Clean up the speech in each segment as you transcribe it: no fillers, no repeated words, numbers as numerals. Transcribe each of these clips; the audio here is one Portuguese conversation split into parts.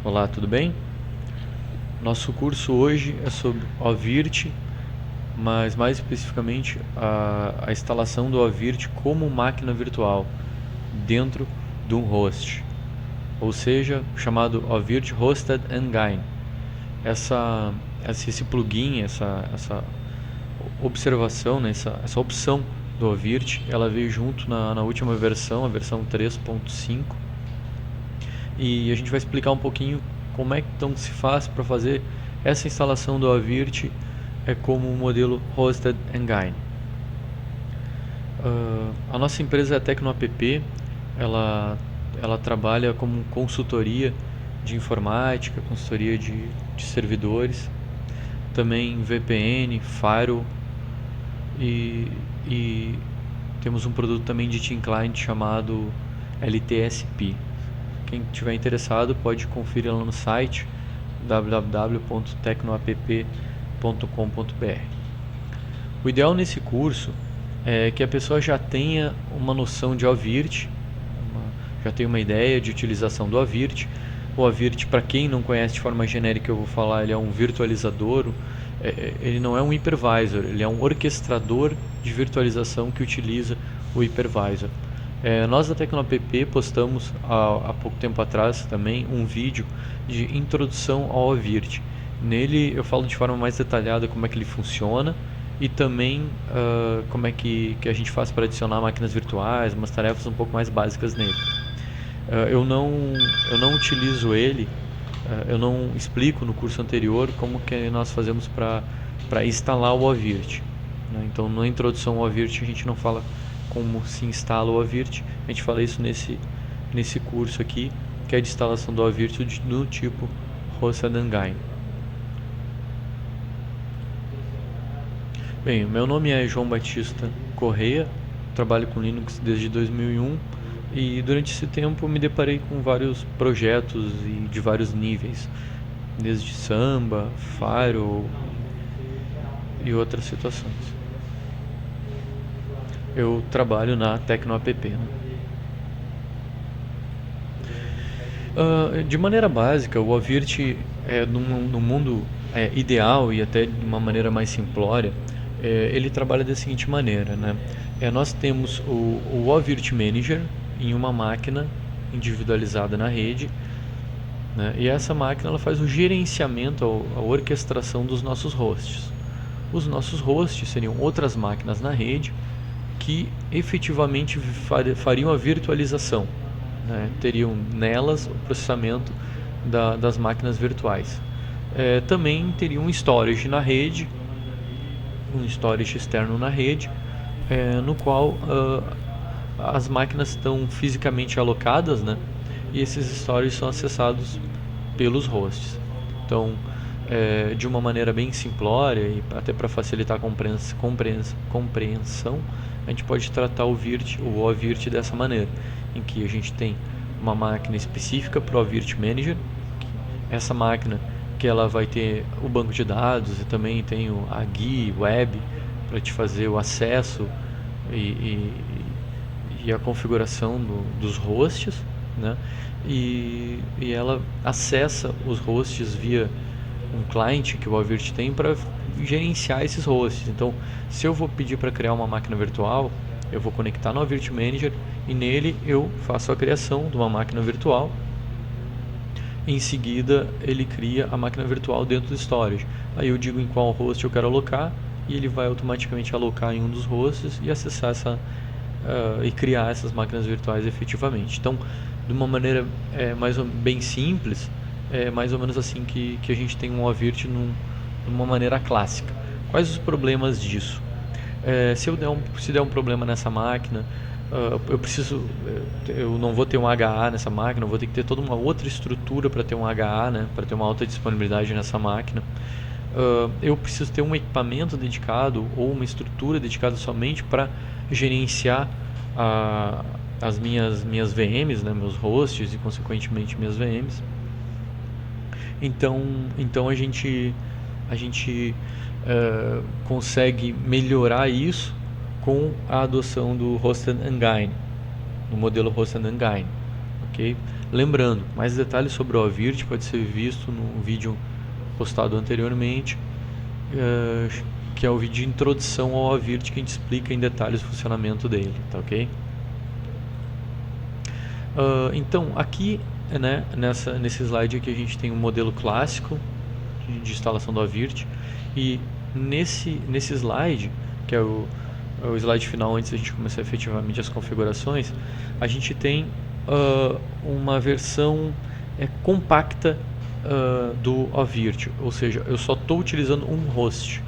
Olá, tudo bem? Nosso curso hoje é sobre OVIRT, mas mais especificamente a instalação do OVIRT como máquina virtual dentro de um host, ou seja, o chamado OVIRT Hosted Engine. Esse plugin, essa observação, né, essa opção do OVIRT, ela veio junto na última versão, a versão 3.5, e a gente vai explicar um pouquinho como é que então se faz para fazer essa instalação do OVIRT como um modelo Hosted Engine. A nossa empresa é a TecnoApp. Ela trabalha como consultoria de informática, consultoria de servidores, também VPN, Firewall, e temos um produto também de Team Client chamado LTSP. Quem tiver interessado pode conferir lá no site www.tecnoapp.com.br. O ideal nesse curso é que a pessoa já tenha uma noção de OVIRT, já tenha uma ideia de utilização do OVIRT. O OVIRT, para quem não conhece de forma genérica, eu vou falar, ele é um virtualizador, ele não é um hypervisor, ele é um orquestrador de virtualização que utiliza o hypervisor. Nós da TecnoApp postamos há pouco tempo atrás também um vídeo de introdução ao OVIRT. Nele eu falo de forma mais detalhada como é que ele funciona e também como é que a gente faz para adicionar máquinas virtuais, umas tarefas um pouco mais básicas nele. Eu não utilizo ele, eu não explico no curso anterior como que nós fazemos para instalar o OVIRT. Então, na introdução ao OVIRT, a gente não fala como se instala o OVIRT, a gente fala isso nesse curso aqui, que é de instalação do OVIRT do tipo Hosted Engine. Bem, meu nome é João Batista Correia, trabalho com Linux desde 2001 e durante esse tempo me deparei com vários projetos e de vários níveis, desde Samba, Firewall e outras situações. Eu trabalho na TecnoApp. De maneira básica, o OVIRT, no mundo ideal e até de uma maneira mais simplória, ele trabalha da seguinte maneira, né? Nós temos o OVIRT Manager em uma máquina individualizada na rede, né? E essa máquina ela faz o gerenciamento, a orquestração dos nossos hosts. Os nossos hosts seriam outras máquinas na rede que efetivamente fariam a virtualização, né? Teriam nelas o processamento das máquinas virtuais. Também teria um storage na rede, um storage externo na rede, no qual as máquinas estão fisicamente alocadas, né? E esses storages são acessados pelos hosts. Então, de uma maneira bem simplória e até para facilitar a compreensão, a gente pode tratar o OVIRT dessa maneira, em que a gente tem uma máquina específica para o OVIRT Manager. Essa máquina que ela vai ter o banco de dados e também tem a GUI web para te fazer o acesso e a configuração dos hosts, né? E ela acessa os hosts via um client que o OVIRT tem para gerenciar esses hosts. Então, se eu vou pedir para criar uma máquina virtual, eu vou conectar no OVIRT Manager e nele eu faço a criação de uma máquina virtual. Em seguida, ele cria a máquina virtual dentro do storage. Aí eu digo em qual host eu quero alocar e ele vai automaticamente alocar em um dos hosts e acessar e criar essas máquinas virtuais efetivamente. Então, de uma maneira bem simples, é mais ou menos assim que a gente tem um OVIRT de uma maneira clássica. Quais os problemas disso? Se der um problema nessa máquina, eu não vou ter um HA nessa máquina, eu vou ter que ter toda uma outra estrutura para ter um HA, né, para ter uma alta disponibilidade nessa máquina. Eu preciso ter um equipamento dedicado ou uma estrutura dedicada somente para gerenciar as minhas VMs, né, meus hosts e consequentemente minhas VMs. Então a gente consegue melhorar isso com a adoção do Hosted Engine, do modelo Hosted Engine, ok? Lembrando, mais detalhes sobre o OAVIRT pode ser visto no vídeo postado anteriormente, que é o vídeo de introdução ao OAVIRT, que a gente explica em detalhes o funcionamento dele, tá ok? Então, aqui, né, nesse slide aqui a gente tem um modelo clássico de instalação do OAVIRT, e nesse slide, que é o slide final antes da gente começar efetivamente as configurações, a gente tem uma versão compacta do OAVIRT, ou seja, eu só estou utilizando um host.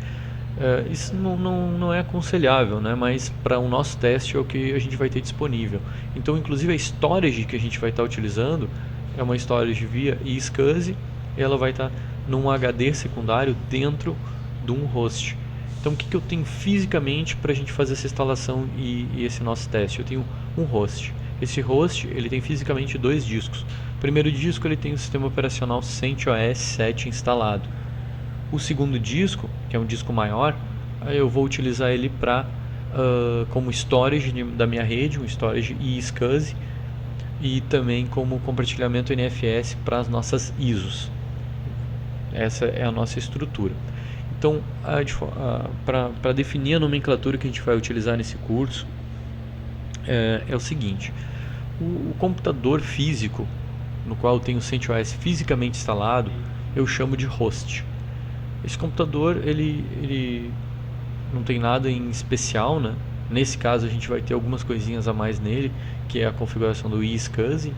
Isso não é aconselhável, né? Mas para o nosso teste é o que a gente vai ter disponível. Então, inclusive a storage que a gente vai estar utilizando é uma storage via eSCSI, ela vai estar num HD secundário dentro de um host. Então, o que eu tenho fisicamente para a gente fazer essa instalação e esse nosso teste? Eu tenho um host. Esse host ele tem fisicamente 2 discos. O primeiro disco ele tem o sistema operacional CentOS 7 instalado. O segundo disco, que é um disco maior, eu vou utilizar ele como storage da minha rede, um storage eSCSI, e também como compartilhamento NFS para as nossas ISOs. Essa é a nossa estrutura. Então, para definir a nomenclatura que a gente vai utilizar nesse curso, é o seguinte: o computador físico, no qual eu tenho o CentOS fisicamente instalado, eu chamo de host. Esse computador ele não tem nada em especial, né? Nesse caso a gente vai ter algumas coisinhas a mais nele, que é a configuração do eSCSI.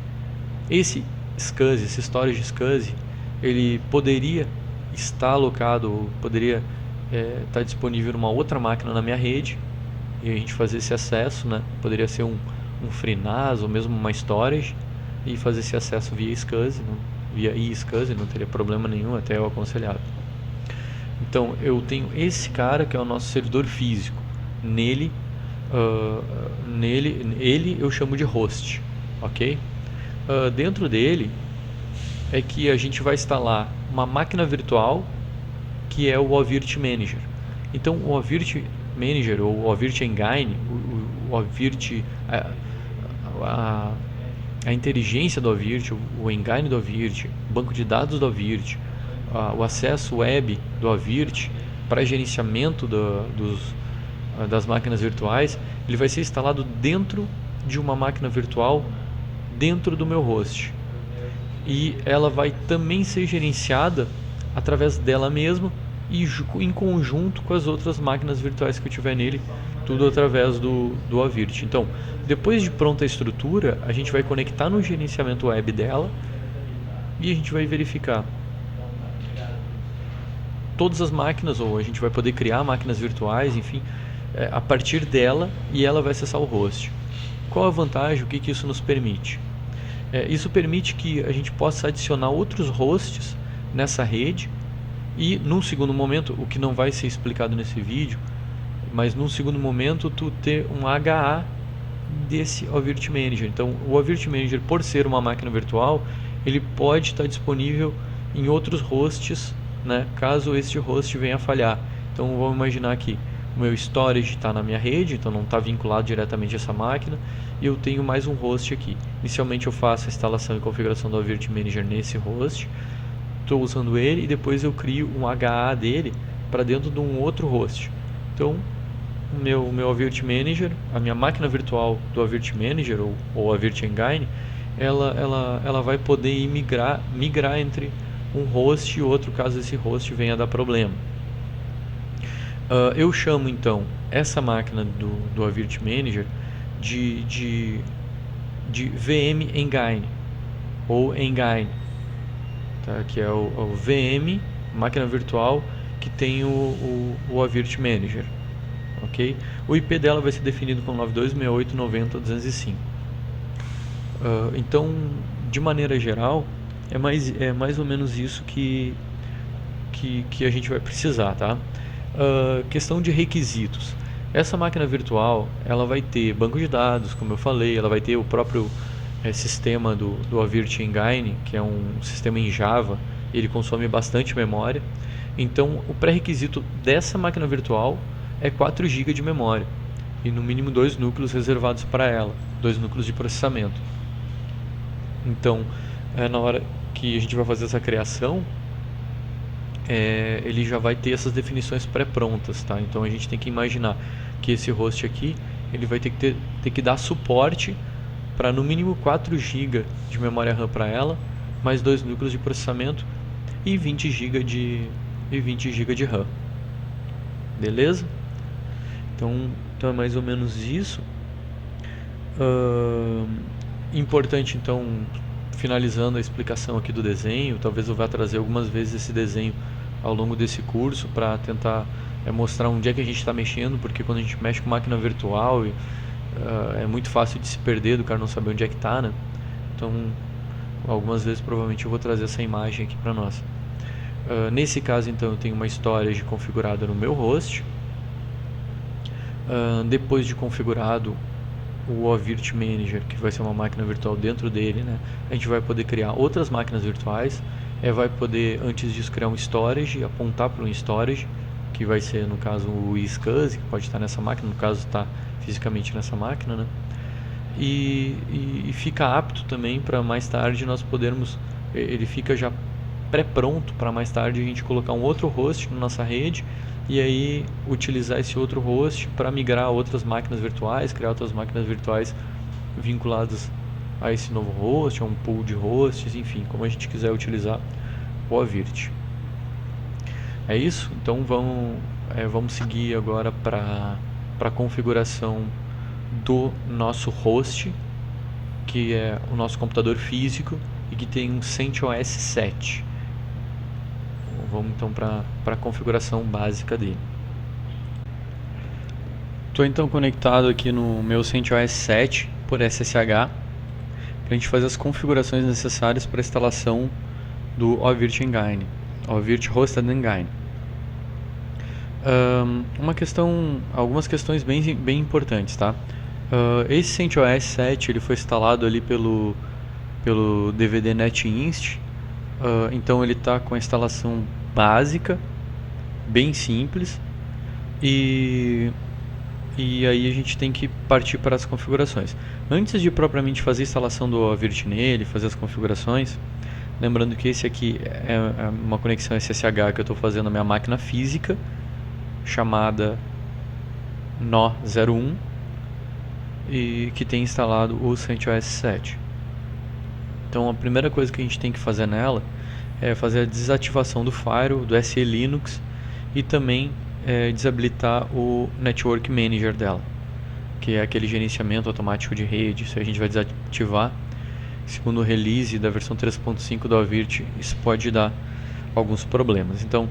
Esse storage SCSI, ele poderia estar alocado, ou poderia estar disponível numa outra máquina na minha rede, e a gente fazer esse acesso, né? Poderia ser um FreeNAS ou mesmo uma storage, e fazer esse acesso via SCSI, via eSCSI, não teria problema nenhum, até é o aconselhado. Então eu tenho esse cara que é o nosso servidor físico. Nele eu chamo de host, ok? Dentro dele é que a gente vai instalar uma máquina virtual que é o OAVIRT Manager. Então o OAVIRT Manager ou o OAVIRT Engine, o OAVIRT, a inteligência do OAVIRT, o Engine do OAVIRT, o banco de dados do OAVIRT, o acesso web do OAVIRT para gerenciamento das máquinas virtuais, ele vai ser instalado dentro de uma máquina virtual dentro do meu host, e ela vai também ser gerenciada através dela mesma e em conjunto com as outras máquinas virtuais que eu tiver nele, tudo através do OAVIRT. Então, depois de pronta a estrutura, a gente vai conectar no gerenciamento web dela e a gente vai verificar todas as máquinas, ou a gente vai poder criar máquinas virtuais, enfim, a partir dela, e ela vai acessar o host. Qual a vantagem? O que isso nos permite? Isso permite que a gente possa adicionar outros hosts nessa rede, e num segundo momento, o que não vai ser explicado nesse vídeo, mas num segundo momento tu ter um HA desse OAVIRT Manager. Então o OAVIRT Manager, por ser uma máquina virtual, ele pode estar disponível em outros hosts, né, caso este host venha a falhar. Então vamos imaginar que o meu storage está na minha rede, então não está vinculado diretamente a essa máquina, e eu tenho mais um host aqui. Inicialmente eu faço a instalação e configuração do OAVIRT Manager nesse host, estou usando ele, e depois eu crio um HA dele para dentro de um outro host. Então o meu OAVIRT Manager, a minha máquina virtual do OAVIRT Manager ou OAVIRT Engine, ela vai poder migrar entre um host e outro, caso esse host venha a dar problema. Eu chamo então essa máquina do OAVIRT Manager de VM Engine ou Engine, tá? Que é o VM, máquina virtual que tem o OAVIRT Manager, ok? O IP dela vai ser definido com 92.68.90.205. Então, de maneira geral, é mais ou menos isso que a gente vai precisar, tá? Questão de requisitos. Essa máquina virtual, ela vai ter banco de dados, como eu falei, ela vai ter o próprio sistema do OAVIRT Engine, que é um sistema em Java, ele consome bastante memória. Então, o pré-requisito dessa máquina virtual é 4 GB de memória, e no mínimo 2 núcleos reservados para ela, 2 núcleos de processamento. Então, na hora que a gente vai fazer essa criação, ele já vai ter essas definições pré-prontas, tá? Então a gente tem que imaginar que esse host aqui, ele vai ter que dar suporte para no mínimo 4 GB de memória RAM para ela, mais 2 núcleos de processamento e 20 GB de RAM. Beleza? Então é mais ou menos isso. Importante, então, finalizando a explicação aqui do desenho, talvez eu vá trazer algumas vezes esse desenho ao longo desse curso para tentar mostrar onde é que a gente está mexendo, porque quando a gente mexe com máquina virtual é muito fácil de se perder, do cara não saber onde é que está, né? Então, algumas vezes provavelmente eu vou trazer essa imagem aqui para nós. Nesse caso, então, eu tenho uma storage configurada no meu host. Depois de configurado o OVirt Manager, que vai ser uma máquina virtual dentro dele, né? A gente vai poder criar outras máquinas virtuais, vai poder antes disso criar um storage, apontar para um storage, que vai ser no caso o SCSI, que pode estar nessa máquina, no caso está fisicamente nessa máquina, né? E fica apto também para mais tarde nós podermos, ele fica já pré-pronto para mais tarde a gente colocar um outro host na nossa rede e aí utilizar esse outro host para migrar a outras máquinas virtuais, criar outras máquinas virtuais vinculadas a esse novo host, a um pool de hosts, enfim, como a gente quiser utilizar o OVirt. É isso? Então vamos seguir agora para a configuração do nosso host, que é o nosso computador físico e que tem um CentOS 7. Vamos então para a configuração básica dele. Estou então conectado aqui no meu CentOS 7 por SSH para a gente fazer as configurações necessárias para a instalação do OVirt Engine, OVirt Hosted Engine. Algumas questões bem importantes, tá? Esse CentOS 7 ele foi instalado ali pelo DVD NetInst, então ele está com a instalação básica, bem simples, e aí a gente tem que partir para as configurações. Antes de propriamente fazer a instalação do OVirt nele, fazer as configurações, lembrando que esse aqui é uma conexão SSH que eu estou fazendo na minha máquina física, chamada No01, e que tem instalado o CentOS 7. Então a primeira coisa que a gente tem que fazer nela é fazer a desativação do firewall, do SE Linux, e também desabilitar o Network Manager dela, que é aquele gerenciamento automático de rede. Isso a gente vai desativar. Segundo o release da versão 3.5 do OVirt, isso pode dar alguns problemas. Então,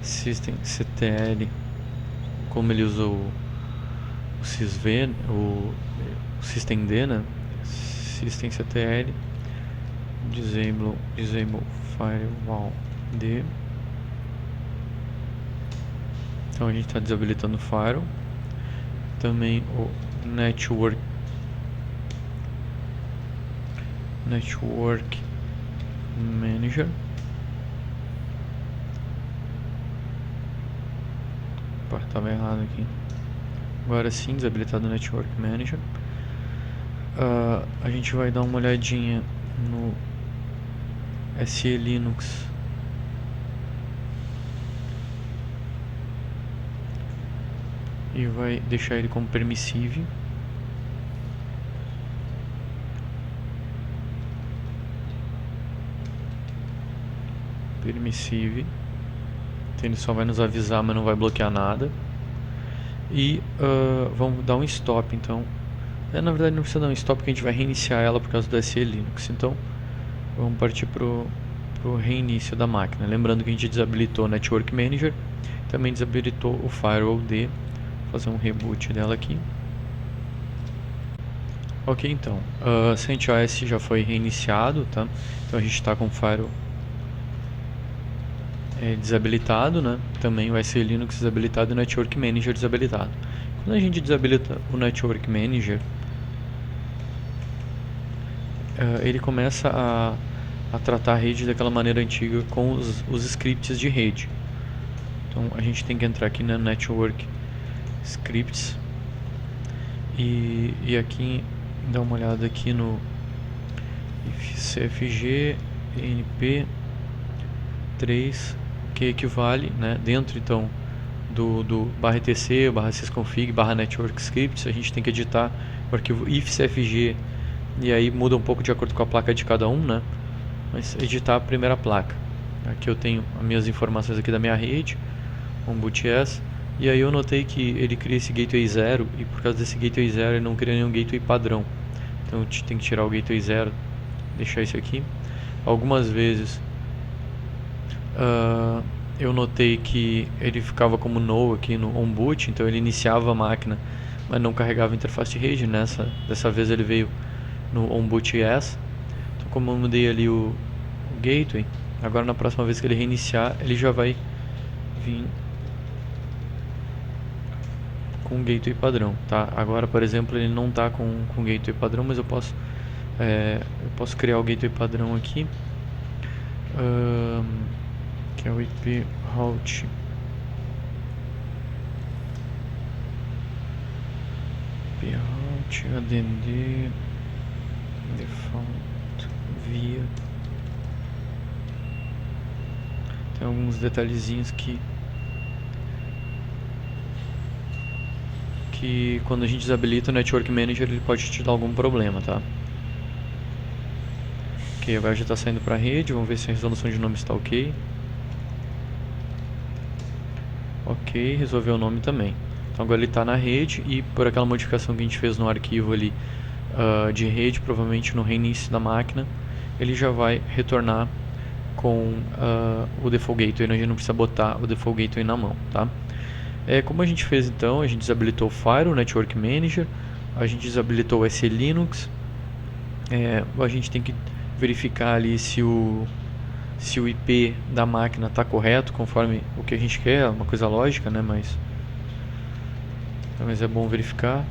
systemctl, como ele usa o sysv, o systemd, né? Systemctl disable firewall d. Então a gente está desabilitando o firewall. Também o network manager. Opa, estava errado aqui. Agora sim, desabilitado o network manager. A gente vai dar uma olhadinha no SE Linux e vai deixar ele como permissive. Então ele só vai nos avisar, mas não vai bloquear nada. E vamos dar um stop, então. Na verdade não precisa dar um stop, porque a gente vai reiniciar ela por causa do SE Linux. Então vamos partir pro reinício da máquina. Lembrando que a gente desabilitou o Network Manager, também desabilitou o Firewall D. Vou fazer um reboot dela aqui. Ok, então, CentOS já foi reiniciado, tá? Então a gente está com o Firewall desabilitado, né? Também o SE Linux desabilitado e o Network Manager desabilitado. Quando a gente desabilita o Network Manager, ele começa a tratar a rede daquela maneira antiga com os scripts de rede. Então a gente tem que entrar aqui na Network Scripts e aqui dar uma olhada aqui no cfg np3, que equivale, né, dentro então do /etc, /sysconfig, /network scripts, a gente tem que editar o arquivo ifcfg, e aí muda um pouco de acordo com a placa de cada um, né? Mas editar a primeira placa. Aqui eu tenho as minhas informações aqui da minha rede, um boots, e aí eu notei que ele cria esse gateway 0, e por causa desse gateway 0 ele não cria nenhum gateway padrão. Então eu tenho que tirar o gateway 0, deixar isso aqui. Algumas vezes eu notei que ele ficava como no aqui no onboot, então ele iniciava a máquina, mas não carregava a interface de rede. Dessa vez ele veio no onboot.yes. Então, como eu mudei ali o gateway, agora na próxima vez que ele reiniciar, ele já vai vir com o gateway padrão, tá? Agora, por exemplo, ele não está com gateway padrão, mas eu posso criar o gateway padrão aqui, que é o IP route add default via. Tem alguns detalhezinhos que quando a gente desabilita o Network Manager ele pode te dar algum problema, tá? Ok, agora já está saindo para a rede, vamos ver se a resolução de nome está ok. Ok, resolveu o nome também. Então agora ele está na rede, e por aquela modificação que a gente fez no arquivo ali de rede, provavelmente no reinício da máquina, ele já vai retornar com o default gateway. A gente não precisa botar o default gateway na mão, tá? Como a gente fez então, a gente desabilitou o Firewall, o Network Manager, a gente desabilitou o SE Linux, a gente tem que verificar ali se o IP da máquina está correto, conforme o que a gente quer, uma coisa lógica, né? Mas é bom verificar.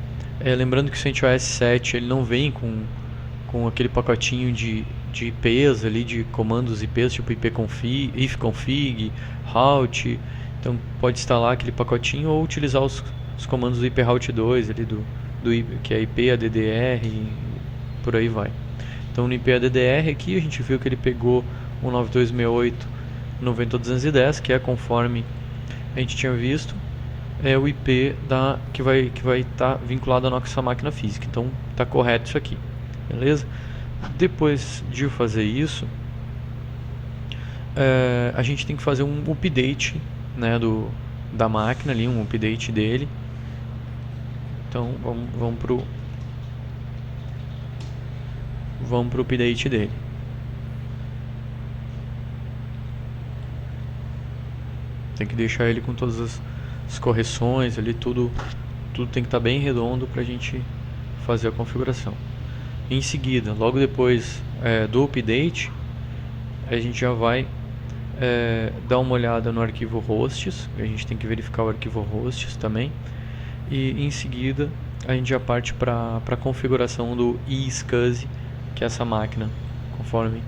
Lembrando que o CentOS 7 ele não vem com aquele pacotinho de IPs ali, de comandos IPs, tipo ipconfig, ifconfig, route. Então pode instalar aquele pacotinho ou utilizar os comandos do iproute 2 ali que é IP ADDR e por aí vai. Então no IP ADDR aqui a gente viu que ele pegou 192.168.90.210, que é conforme a gente tinha visto, é o IP que vai estar vinculado à nossa máquina física. Então está correto isso aqui, beleza? Depois de fazer isso, a gente tem que fazer um update, né, da máquina ali, um update dele. Então vamos pro update dele. Tem que deixar ele com todas as correções ali, tudo tem que estar bem redondo para a gente fazer a configuração. Em seguida, logo depois do update, a gente já vai dar uma olhada no arquivo hosts. A gente tem que verificar o arquivo hosts também, e em seguida a gente já parte para a configuração do iSCSI, que é essa máquina. Conforme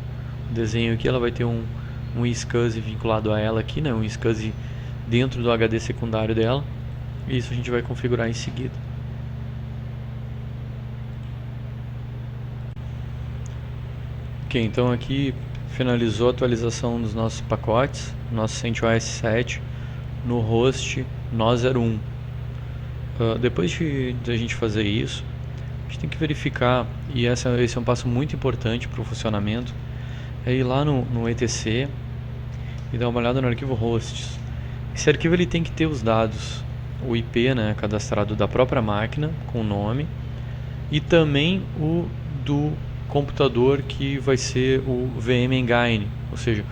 o desenho aqui, ela vai ter um iSCSI vinculado a ela aqui, né? Um iSCSI dentro do HD secundário dela, e isso a gente vai configurar em seguida. Ok, então aqui finalizou a atualização dos nossos pacotes, nosso CentOS 7 no host No01. Depois de a gente fazer isso, a gente tem que verificar, e esse é um passo muito importante para o funcionamento, é ir lá no etc e dar uma olhada no arquivo hosts. Esse arquivo ele tem que ter os dados, o IP, né, cadastrado da própria máquina com o nome, e também o do computador que vai ser o VM Engine, ou seja,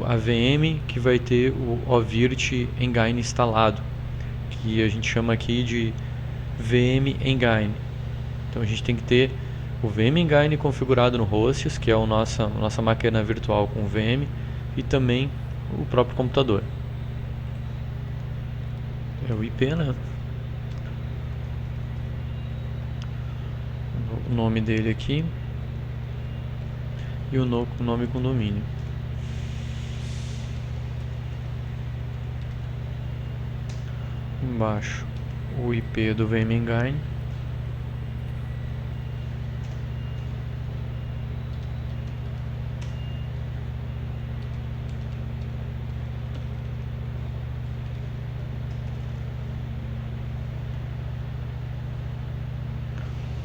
a VM que vai ter o OVIRT Engine instalado, que a gente chama aqui de VM Engine. Então a gente tem que ter o VM Engine configurado no hosts, que é a nossa máquina virtual com VM, e também o próprio computador. É o IP, né? O nome dele aqui e o nome com domínio. Embaixo o IP do VM Engine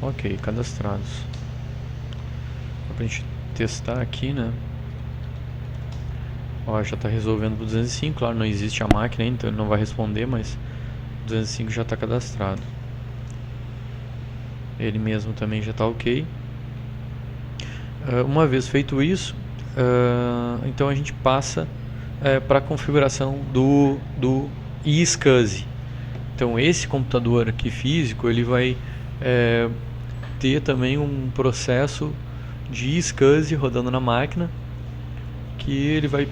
Ok, cadastrados. Pra gente testar aqui, né? Ó, já está resolvendo pro 205, claro, não existe a máquina ainda, então ele não vai responder, mas o 205 já está cadastrado. Ele mesmo também já está ok. Uma vez feito isso, então a gente passa para a configuração do iSCSI. Então esse computador aqui físico, ele vai ter também um processo de iSCSI rodando na máquina, que ele vai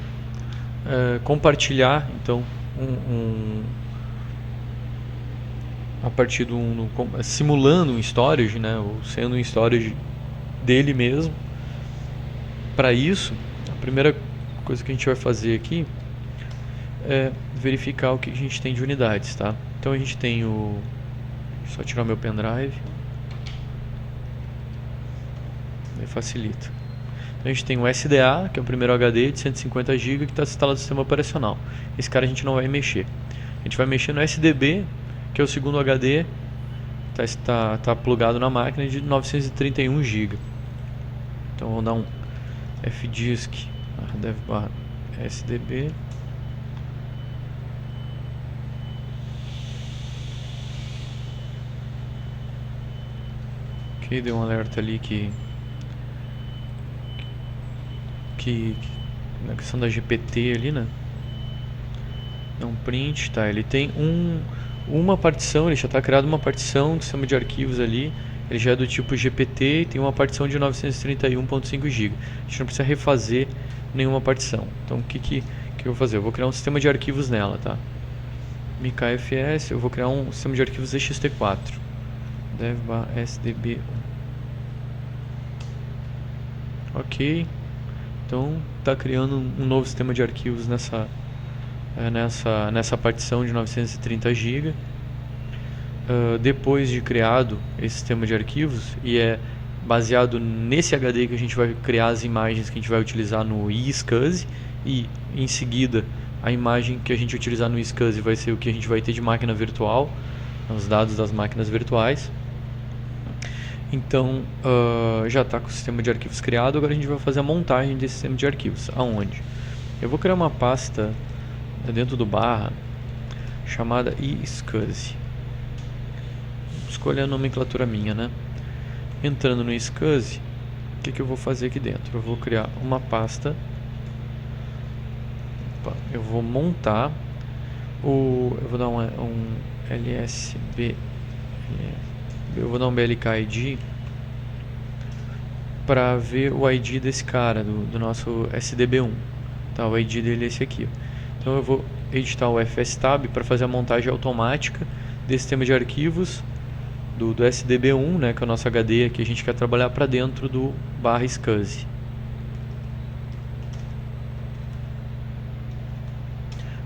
compartilhar então a partir simulando um storage, né, ou sendo um storage dele mesmo. Para isso, a primeira coisa que a gente vai fazer aqui é verificar o que a gente tem de unidades, tá? Então a gente tem só tirar o meu pendrive, aí facilita. Então a gente tem o SDA, que é o primeiro HD de 150 GB que está instalado no sistema operacional. Esse cara a gente não vai mexer. A gente vai mexer no SDB, que é o segundo HD, tá plugado na máquina, de 931 GB. Então vamos dar um fdisk dev/sdb. Ok, deu um alerta ali que na questão da GPT ali, né? É um print, tá? Ele tem uma partição, ele já está criado uma partição do sistema de arquivos ali. Ele já é do tipo GPT e tem uma partição de 931.5 GB. A gente não precisa refazer nenhuma partição. Então o que eu vou fazer? Eu vou criar um sistema de arquivos nela, tá? MKFS, eu vou criar um sistema de arquivos ext4. dev/sdb1. Ok. Então está criando um novo sistema de arquivos nessa partição de 930 GB. Depois de criado esse sistema de arquivos, e é baseado nesse HD que a gente vai criar as imagens que a gente vai utilizar no iSCSI, e em seguida a imagem que a gente utilizar no iSCSI vai ser o que a gente vai ter de máquina virtual, os dados das máquinas virtuais. Então já está com o sistema de arquivos criado. Agora a gente vai fazer a montagem desse sistema de arquivos. Aonde? Eu vou criar uma pasta dentro do barra chamada iSCSI. Escolher a nomenclatura minha, né? Entrando no iSCSI, o que eu vou fazer aqui dentro? Eu vou criar uma pasta. Eu vou montar eu vou dar um LSB. Eu vou dar um BLK ID para ver o ID desse cara, do nosso SDB1. Tá, o ID dele é esse aqui. Então eu vou editar o FSTab para fazer a montagem automática desse sistema de arquivos do SDB1, né, que é o nosso HD que a gente quer trabalhar para dentro do /SCSI.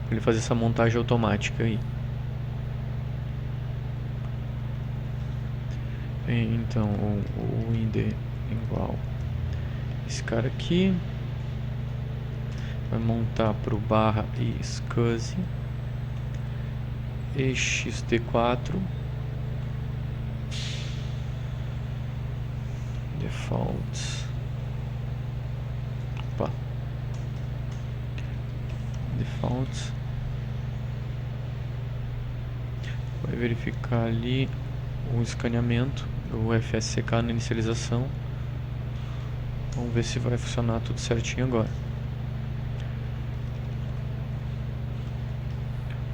Para ele fazer essa montagem automática aí. Então o IND igual esse cara aqui vai montar para o /SCSI ext4 defaults. Defaults. Vai verificar ali o escaneamento, o FSCK na inicialização. Vamos ver se vai funcionar tudo certinho agora.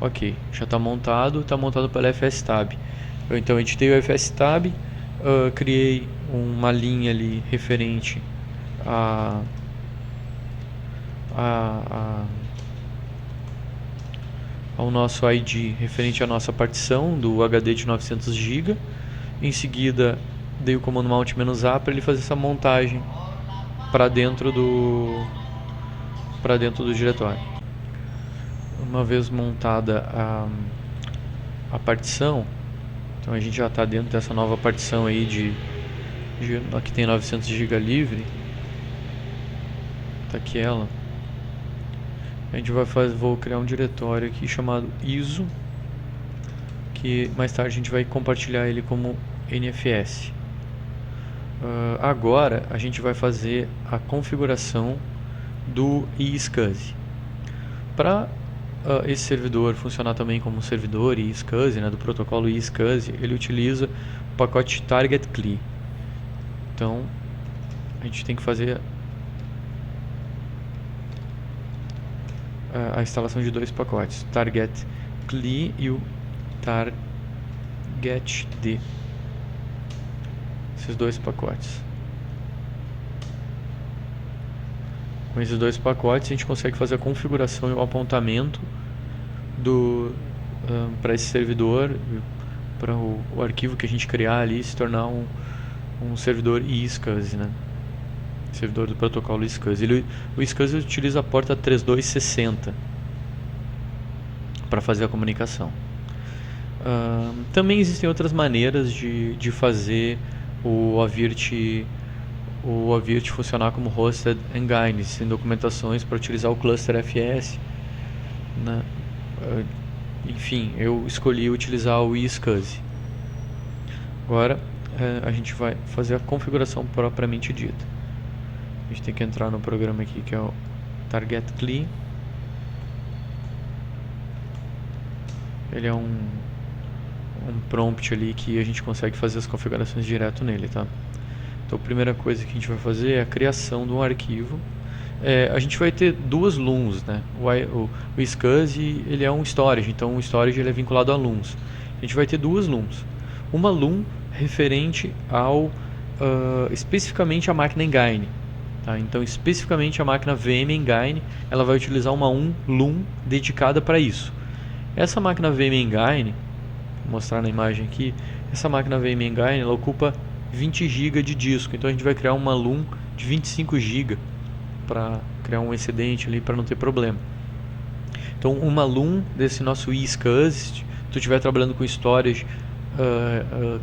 Ok, já está montado pela FSTab. Eu então editei o FSTab, criei uma linha ali referente ao nosso ID, referente à nossa partição do HD de 900 GB. Em seguida dei o comando mount "-a" para ele fazer essa montagem para dentro do diretório. Uma vez montada a partição, então a gente já está dentro dessa nova partição aí aqui tem 900 GB livre. Tá aqui ela. A gente vou criar um diretório aqui chamado ISO, que mais tarde a gente vai compartilhar ele como NFS. Agora a gente vai fazer a configuração do iSCSI. Para esse servidor funcionar também como um servidor iSCSI, né, do protocolo iSCSI, ele utiliza o pacote target CLI. Então a gente tem que fazer a instalação de dois pacotes, target CLI e o targetd. Esses dois pacotes. Com esses dois pacotes a gente consegue fazer a configuração e o apontamento para esse servidor, para o arquivo que a gente criar ali se tornar um servidor iSCSI, né? Servidor do protocolo iSCSI. O iSCSI utiliza a porta 3260 para fazer a comunicação. Também existem outras maneiras de fazer o Avirt funcionar como Hosted Engine, sem documentações para utilizar o cluster FS, né? Enfim, eu escolhi utilizar o iSCSI. Agora a gente vai fazer a configuração propriamente dita. A gente tem que entrar no programa aqui que é o Target CLI. Ele é um prompt ali que a gente consegue fazer as configurações direto nele, tá? Então a primeira coisa que a gente vai fazer é a criação de um arquivo. A gente vai ter duas LUNs, né? O iSCSI ele é um storage, então o storage ele é vinculado a LUNs. A gente vai ter duas LUNs. Uma LUN referente ao especificamente a máquina Engine. Tá? Então especificamente a máquina VM Engine ela vai utilizar uma LUN dedicada para isso. Essa máquina VM Engine, vou mostrar na imagem aqui, essa máquina VM Engine ela ocupa 20 GB de disco, então a gente vai criar uma LUN de 25 GB para criar um excedente ali para não ter problema. Então uma LUN desse nosso iSCSI, se tu estiver trabalhando com storage,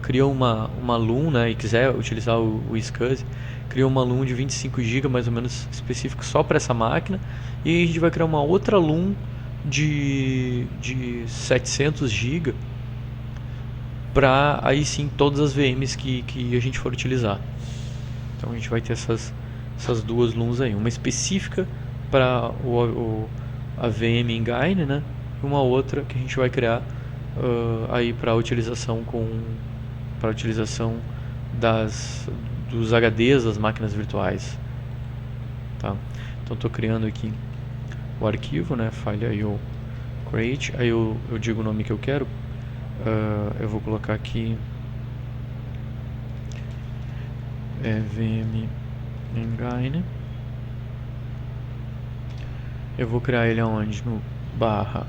cria uma LUN, né, e quiser utilizar o iSCSI, cria uma LUN de 25 GB mais ou menos específico só para essa máquina, e aí a gente vai criar uma outra LUN de 700 GB para aí sim todas as VMs que a gente for utilizar. Então a gente vai ter essas duas LUNs aí, uma específica para a VM Engine, né? E uma outra que a gente vai criar aí para utilização dos HDs das máquinas virtuais, tá? Então estou criando aqui o arquivo, né? File IO create, aí eu digo o nome que eu quero. Eu vou colocar aqui VM Engine. Eu vou criar ele aonde? No barra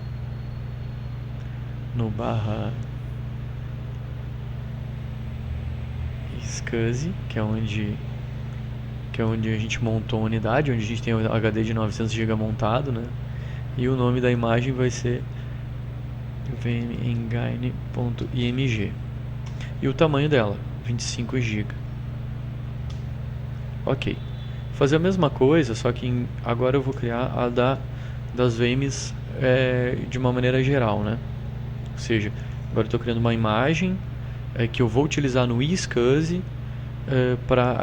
iSCSI, que é onde a gente montou a unidade, onde a gente tem o HD de 900 GB montado, né? E o nome da imagem vai ser vmengine.img. E o tamanho dela, 25 GB. Ok. Vou fazer a mesma coisa, só que agora eu vou criar a das VMs de uma maneira geral, né? Ou seja, agora eu estou criando uma imagem que eu vou utilizar no iSCSI,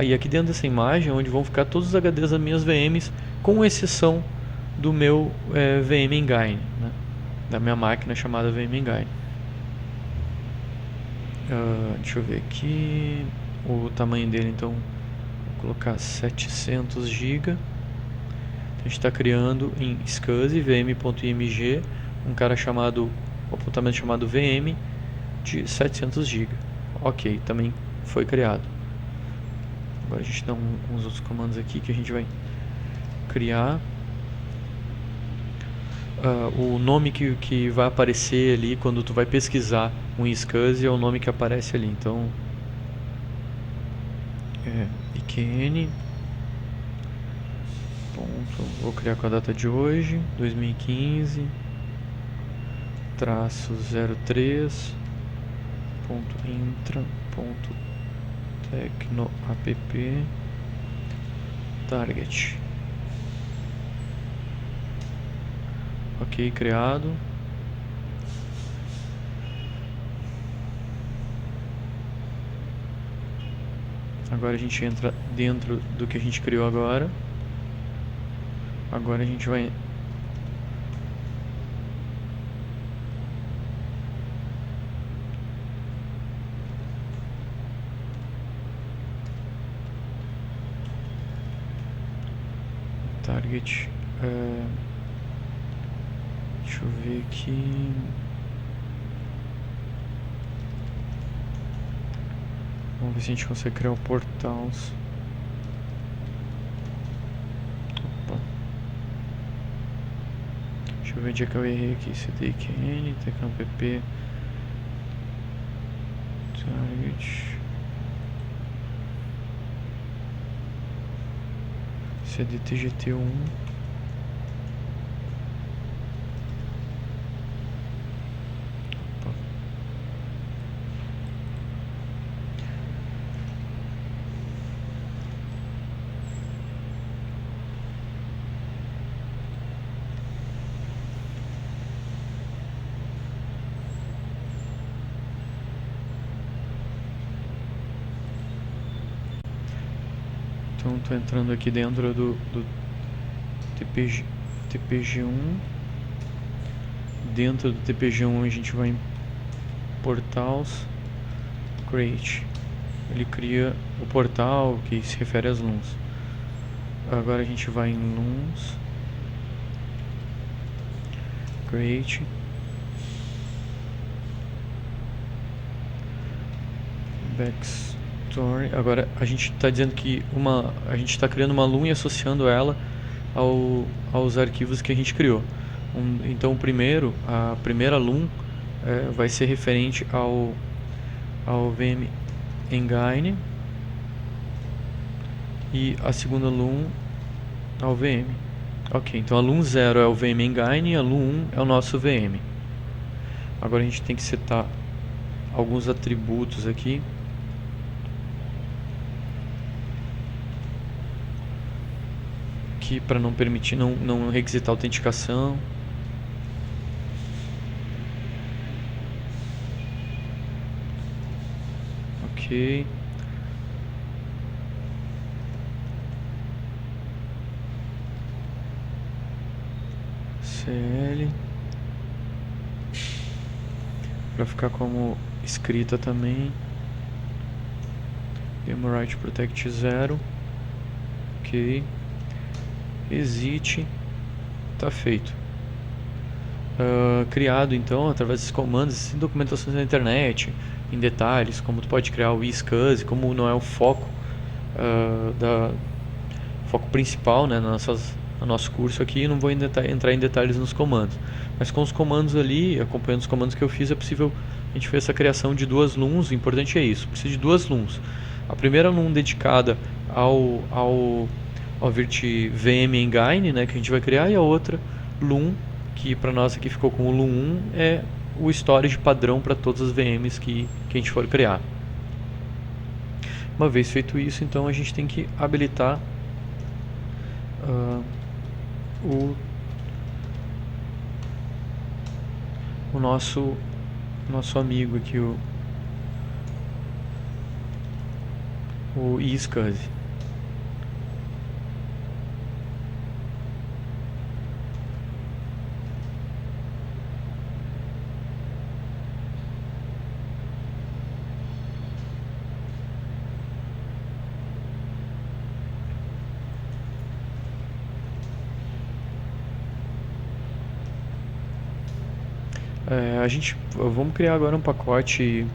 e aqui dentro dessa imagem é onde vão ficar todos os HDs das minhas VMs, com exceção do meu VM Engine, né? Da minha máquina chamada VM Engine. Deixa eu ver aqui o tamanho dele, então vou colocar 700 GB. A gente está criando em SCSI vm.img um apontamento chamado VM de 700 GB. Ok, também foi criado. Agora a gente dá uns outros comandos aqui que a gente vai criar. O nome que vai aparecer ali quando tu vai pesquisar um iSCSI é o nome que aparece ali. Então IQN vou criar com a data de hoje, 2015 -03.intra.tecnoapp target. Ok, criado. Agora a gente entra dentro do que a gente criou agora. Agora a gente vai... Target... deixa eu ver aqui... Vamos ver se a gente consegue criar um portal. Opa. Deixa eu ver onde é que eu errei aqui. cdqn, tecnopp, target, cdtgt1. Então estou entrando aqui dentro do TPG1. Dentro do TPG1 a gente vai em Portals, Create. Ele cria o portal que se refere às LUNs. Agora a gente vai em LUNs, Create, Backstory. Agora a gente está dizendo que a gente está criando uma LUN e associando ela aos arquivos que a gente criou. Então a primeira LUN vai ser referente ao VM Engine e a segunda LUN ao VM. Ok, então a LUN 0 é o VM Engine e a LUN 1 é o nosso VM. Agora a gente tem que setar alguns atributos aqui. Para não permitir, não requisitar autenticação. Ok. CL. Para ficar como escrita também. Demowrite Protect 0. Ok. Exit, está feito. Criado então através desses comandos, documentações na internet, em detalhes, como tu pode criar o iSCSI, como não é o foco foco principal, né, no nosso curso aqui, não vou entrar em detalhes nos comandos, mas com os comandos ali, acompanhando os comandos que eu fiz, é possível a gente fazer essa criação de duas LUNs. O importante é isso, precisa de duas LUNs. A primeira LUN dedicada ao Virt VM Engine, né, que a gente vai criar, e a outra LUN, que para nós aqui ficou com o LUN 1, é o storage padrão para todas as VMs que a gente for criar. Uma vez feito isso, então a gente tem que habilitar o nosso amigo aqui, o iSCSI. Vamos criar agora um pacote,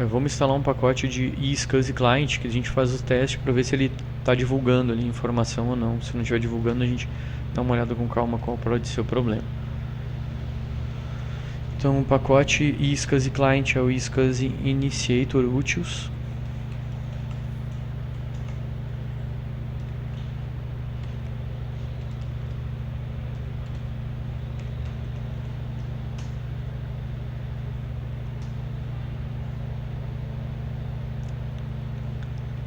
vamos instalar um pacote de iSCSI Client, que a gente faz os testes para ver se ele está divulgando ali informação ou não. Se não estiver divulgando, a gente dá uma olhada com calma qual pode ser o problema. Então o pacote iSCSI Client é o iSCSI Initiator Utils.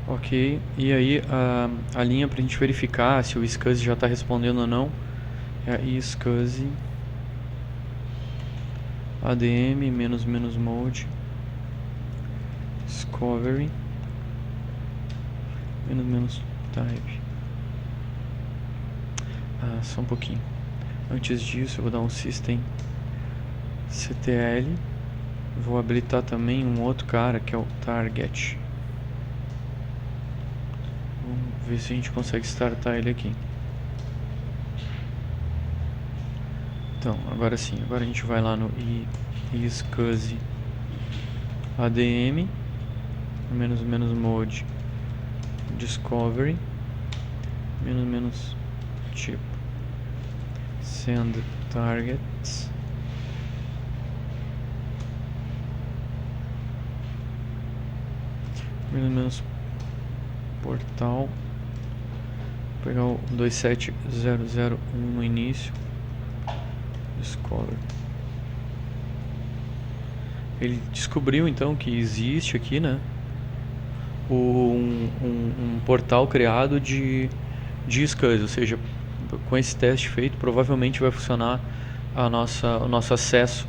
Ok, e aí a linha para a gente verificar se o iSCSI já está respondendo ou não é a iSCSI ADM -mode discovery menos type. Só um pouquinho. Antes disso eu vou dar um system ctl. Vou habilitar também um outro cara que é o target. Vamos ver se a gente consegue startar ele aqui. Então, agora sim, agora a gente vai lá no iscsi adm mode discovery tipo send targets portal, pegar o 27001 no início, discovery. Ele descobriu então que existe aqui, né, um portal criado de SCSI, ou seja, com esse teste feito, provavelmente vai funcionar o nosso acesso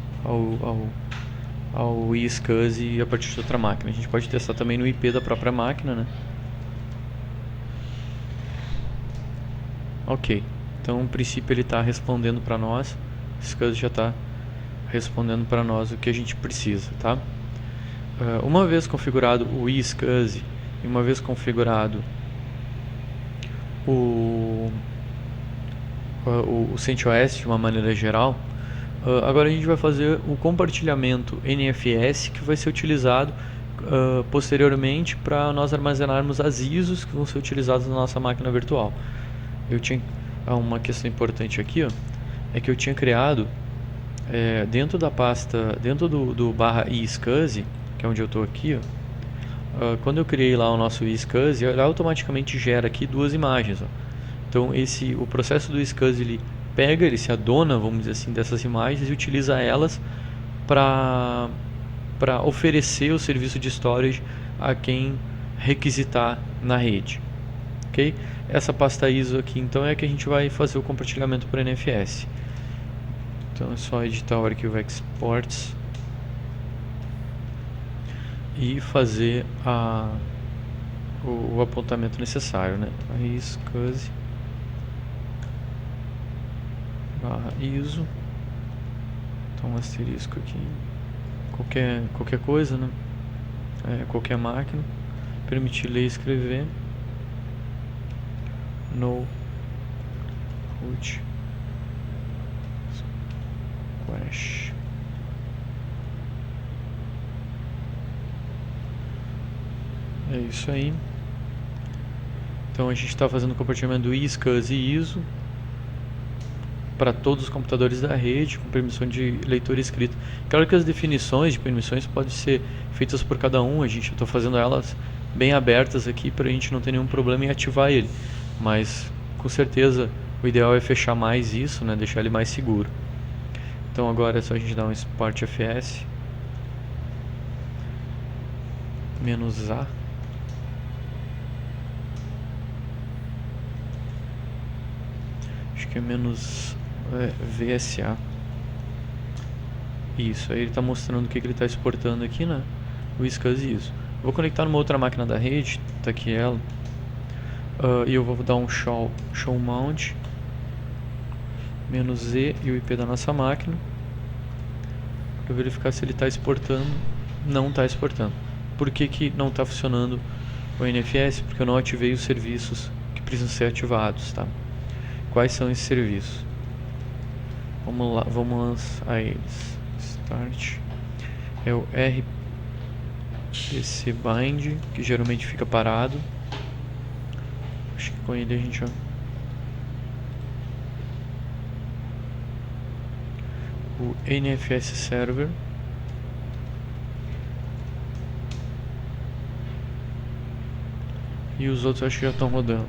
ao iSCSI a partir de outra máquina. A gente pode testar também no IP da própria máquina, né? Ok, então no princípio ele está respondendo para nós, o SCSI já está respondendo para nós o que a gente precisa, tá? Uma vez configurado o iSCSI e uma vez configurado o CentOS de uma maneira geral, agora a gente vai fazer o compartilhamento NFS que vai ser utilizado posteriormente para nós armazenarmos as ISOs que vão ser utilizadas na nossa máquina virtual. Eu tinha uma questão importante aqui, ó, é que eu tinha criado dentro da pasta, dentro do barra iSCSI, que é onde eu estou aqui, ó, quando eu criei lá o nosso iSCSI, ele automaticamente gera aqui duas imagens, ó. Então o processo do iSCSI ele se adona, vamos dizer assim, dessas imagens e utiliza elas para oferecer o serviço de storage a quem requisitar na rede, ok? Essa pasta ISO aqui então é que a gente vai fazer o compartilhamento por NFS. Então é só editar o arquivo exports e fazer o apontamento necessário, né? iSCSI barra ISO, então um asterisco aqui, qualquer coisa, né? Qualquer máquina, permitir ler e escrever, no root crash. É isso aí. Então a gente está fazendo o compartilhamento do iSCSI e ISO para todos os computadores da rede, com permissão de leitura e escrita. Claro que as definições de permissões podem ser feitas por cada um, eu estou fazendo elas bem abertas aqui para a gente não ter nenhum problema em ativar ele, mas com certeza o ideal é fechar mais isso, né, deixar ele mais seguro. Então agora é só a gente dar um export fs -a acho que é VSA. Isso, aí ele está mostrando o que ele está exportando aqui, né? O iSCSI ISO. Vou conectar numa outra máquina da rede, tá aqui ela. E eu vou dar um show mount -z e o IP da nossa máquina para verificar se ele está exportando. Não está exportando. Por que não está funcionando o NFS? Porque eu não ativei os serviços que precisam ser ativados, tá? Quais são esses serviços? Vamos lá, vamos lançar eles. Start é o RPC bind, que geralmente fica parado. Acho que com ele a gente o NFS server, e os outros acho que já estão rodando.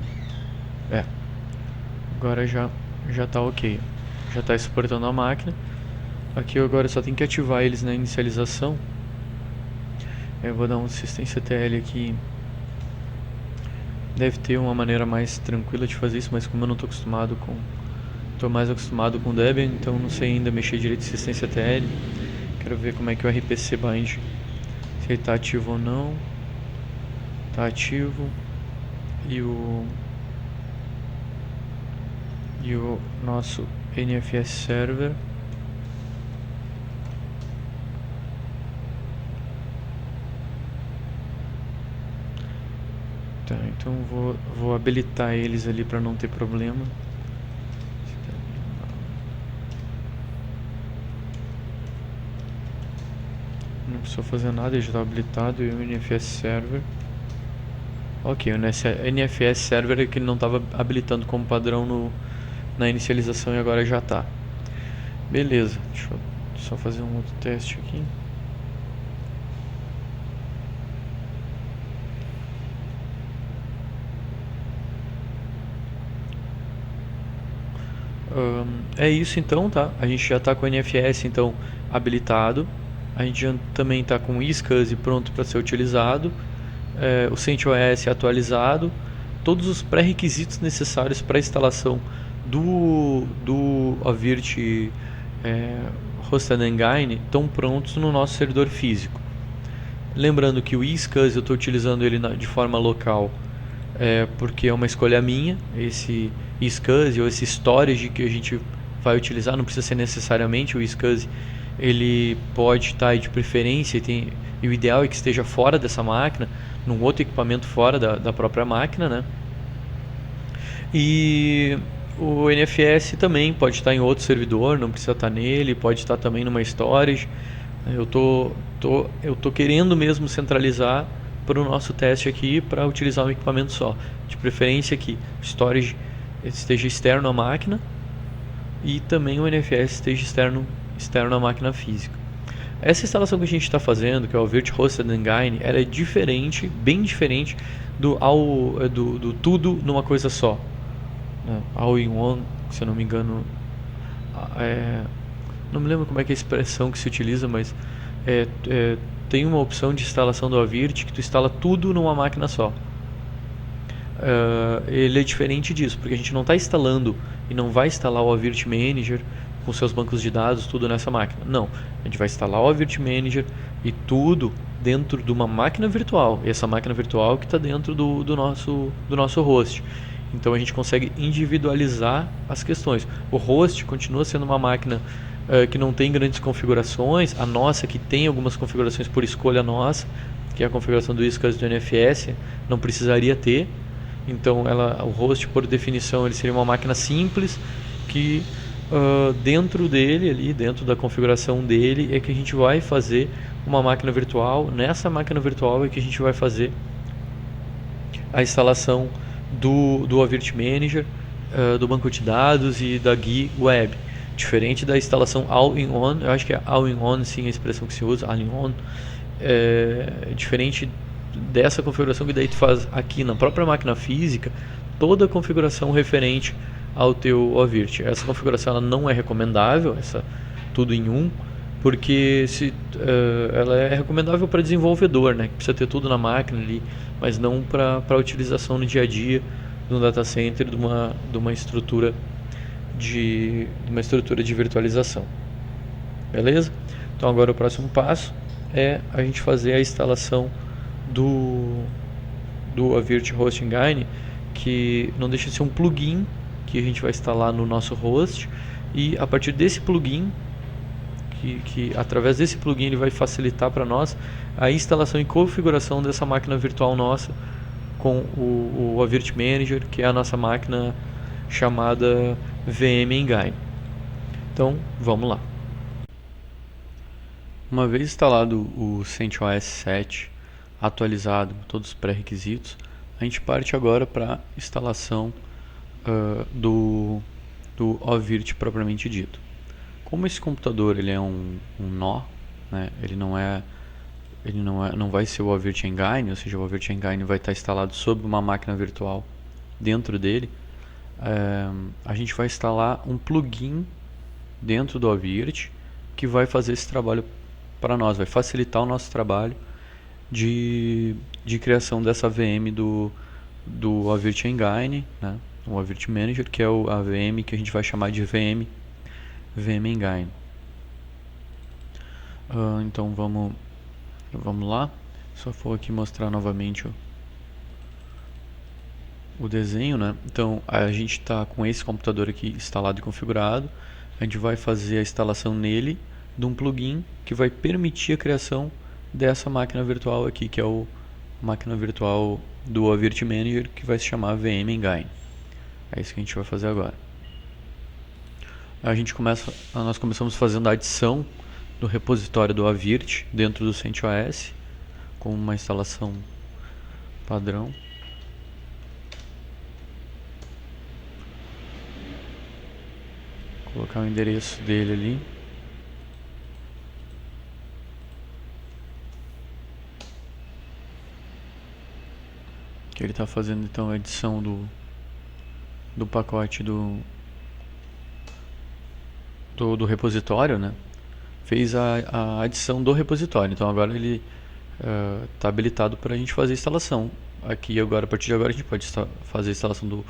Agora já está ok, já está exportando a máquina. Aqui eu agora só tenho que ativar eles na inicialização. Eu vou dar um systemctl aqui. Deve ter uma maneira mais tranquila de fazer isso, mas como eu não estou acostumado com... Estou mais acostumado com Debian, então não sei ainda mexer direito em systemctl. Quero ver como é que o RPC bind, se ele está ativo ou não. Está ativo. e o nosso NFS Server. Tá, então vou habilitar eles ali para não ter problema. Não precisa fazer nada, ele já está habilitado. E o NFS Server. Ok, o NFS Server é que ele não estava habilitando como padrão na inicialização e agora já está. Beleza, deixa eu só fazer um outro teste aqui. É isso então, tá? A gente já está com o NFS então habilitado. A gente já também está com o iSCSI pronto para ser utilizado. O CentOS atualizado. Todos os pré-requisitos necessários para a instalação do Avirt Hosted Engine estão prontos no nosso servidor físico. Lembrando que o iSCSI eu estou utilizando ele de forma local, porque é uma escolha minha. Esse iSCSI ou esse storage que a gente vai utilizar não precisa ser necessariamente o iSCSI, ele pode estar de preferência e o ideal é que esteja fora dessa máquina, num outro equipamento fora da própria máquina, né? E o NFS também pode estar em outro servidor, não precisa estar nele, pode estar também numa storage. Eu tô querendo mesmo centralizar para o nosso teste aqui para utilizar um equipamento só. De preferência que o storage esteja externo à máquina e também o NFS esteja externo à máquina física. Essa instalação que a gente está fazendo, que é o Avirt Hosted Engine, ela é diferente, bem diferente do tudo numa coisa só. All-in-one, se eu não me engano, não me lembro como é que é a expressão que se utiliza, mas tem uma opção de instalação do Avirt que tu instala tudo numa máquina só. Ele é diferente disso, porque a gente não está instalando e não vai instalar o Avirt Manager com seus bancos de dados, tudo nessa máquina. Não, a gente vai instalar o Avirt Manager e tudo dentro de uma máquina virtual. E essa máquina virtual que está dentro do nosso host. Então a gente consegue individualizar as questões. O host continua sendo uma máquina que não tem grandes configurações. A nossa que tem algumas configurações por escolha nossa, que é a configuração do iSCSI do NFS, não precisaria ter. Então o host por definição ele seria uma máquina simples que dentro dele, ali dentro da configuração dele, é que a gente vai fazer uma máquina virtual. Nessa máquina virtual é que a gente vai fazer a instalação do Avirt Manager, do banco de dados e da GUI Web. Diferente da instalação All-in-One, eu acho que é All-in-One sim a expressão que se usa, All-in-One, diferente dessa configuração que daí tu faz aqui na própria máquina física, toda a configuração referente ao teu Avirt. Essa configuração ela não é recomendável, essa tudo em um, porque ela é recomendável para desenvolvedor, né, que precisa ter tudo na máquina ali, mas não para utilização no dia a dia no data center de uma estrutura de virtualização. Beleza? Então agora o próximo passo é a gente fazer a instalação do Avirt Hosted Engine, que não deixa de ser um plugin que a gente vai instalar no nosso host, e a partir desse plugin, que através desse plugin ele vai facilitar para nós a instalação e configuração dessa máquina virtual nossa com o Avirt Manager, que é a nossa máquina chamada VM Engine. Então vamos lá. Uma vez instalado o CentOS 7 atualizado, todos os pré-requisitos, a gente parte agora para a instalação do Avirt propriamente dito. Como esse computador ele é um nó, né, ele não vai ser o Avirt Engine, ou seja, o Avirt Engine vai estar instalado sobre uma máquina virtual dentro dele, a gente vai instalar um plugin dentro do Avirt que vai fazer esse trabalho para nós, vai facilitar o nosso trabalho de criação dessa VM do Avirt Engine, né? O Avirt Manager, que é a VM que a gente vai chamar de VM Engine. Então vamos lá. Só vou aqui mostrar novamente o desenho, né? Então a gente está com esse computador aqui instalado e configurado. A gente vai fazer a instalação nele de um plugin que vai permitir a criação dessa máquina virtual aqui, que é a máquina virtual do Avirt Manager, que vai se chamar VM Engine. É isso que a gente vai fazer agora. Nós começamos fazendo a adição do repositório do Avirt dentro do CentOS, com uma instalação padrão. Vou colocar o endereço dele ali. Que ele está fazendo então a edição do pacote do repositório, né? Fez a adição do repositório, então agora ele está habilitado para a gente fazer a instalação. Aqui agora, a partir de agora a gente pode fazer a instalação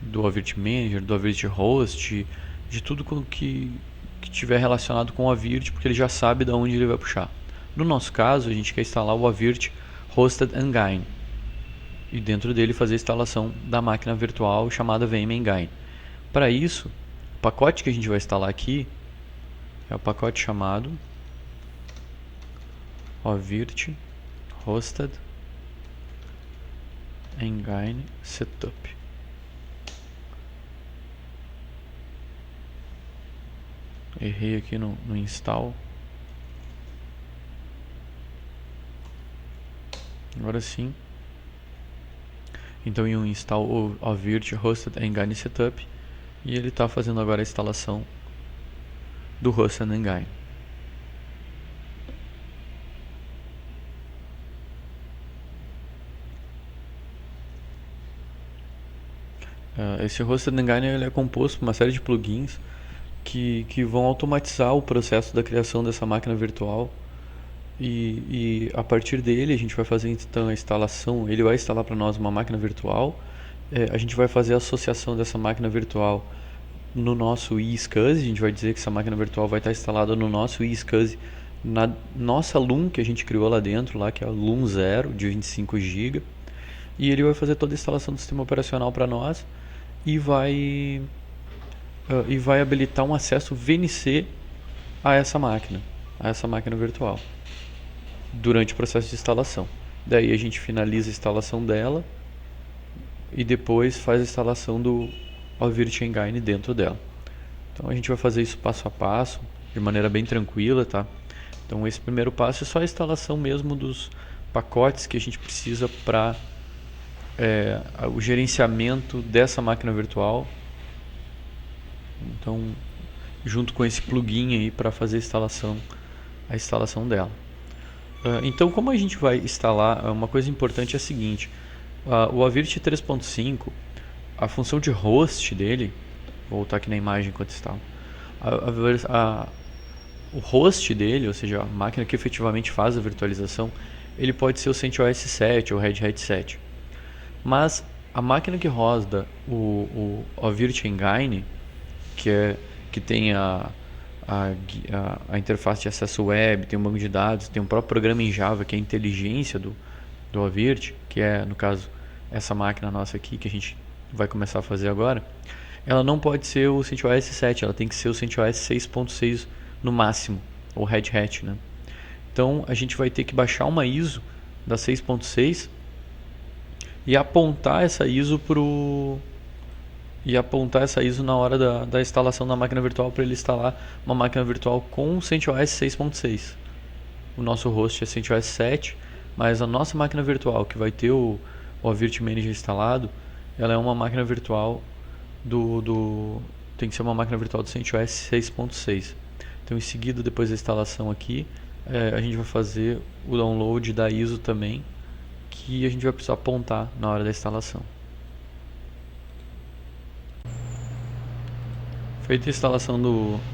do Avirt Manager, do Avirt Host, de tudo que tiver relacionado com o Avirt, porque ele já sabe de onde ele vai puxar. No nosso caso, a gente quer instalar o Avirt Hosted Engine e dentro dele fazer a instalação da máquina virtual chamada VM Engine. Para isso, o pacote que a gente vai instalar aqui é o pacote chamado Avirt Hosted Engine Setup. Errei aqui no install. Agora sim. Então eu instalo o Avirt Hosted Engine Setup e ele está fazendo agora a instalação do Hosted Engine. Esse Hosted Engine ele é composto por uma série de plugins que vão automatizar o processo da criação dessa máquina virtual e a partir dele a gente vai fazer então a instalação. Ele vai instalar para nós uma máquina virtual, a gente vai fazer a associação dessa máquina virtual no nosso iSCSI. A gente vai dizer que essa máquina virtual vai estar instalada no nosso iSCSI, na nossa LUM que a gente criou lá dentro, lá, que é a LUM 0 de 25 GB, e ele vai fazer toda a instalação do sistema operacional para nós e vai habilitar um acesso VNC a essa máquina virtual durante o processo de instalação. Daí a gente finaliza a instalação dela e depois faz a instalação do Avirt Engine dentro dela. Então a gente vai fazer isso passo a passo, de maneira bem tranquila, tá? Então esse primeiro passo é só a instalação mesmo dos pacotes que a gente precisa para o gerenciamento dessa máquina virtual. Então, junto com esse plugin aí para fazer a instalação dela. Então, como a gente vai instalar, uma coisa importante é a seguinte: o Avirt 3.5, a função de host dele, vou voltar aqui na imagem enquanto instalo, o host dele, ou seja, a máquina que efetivamente faz a virtualização, ele pode ser o CentOS 7 ou o Red Hat 7. Mas a máquina que roda o Avirt Engine, que tem a interface de acesso web, tem um banco de dados, tem um próprio programa em Java que é a inteligência do Avirt, que é, no caso, essa máquina nossa aqui que a gente vai começar a fazer agora, ela não pode ser o CentOS 7, ela tem que ser o CentOS 6.6 no máximo, ou Red Hat, né? Então a gente vai ter que baixar uma ISO da 6.6 e apontar essa ISO na hora da instalação da máquina virtual, para ele instalar uma máquina virtual com CentOS 6.6. O nosso host é CentOS 7, mas a nossa máquina virtual, que vai ter o Avirt Manager instalado, ela é uma máquina virtual tem que ser uma máquina virtual do CentOS 6.6. Então, em seguida, depois da instalação aqui, a gente vai fazer o download da ISO também, que a gente vai precisar apontar na hora da instalação. Feita a instalação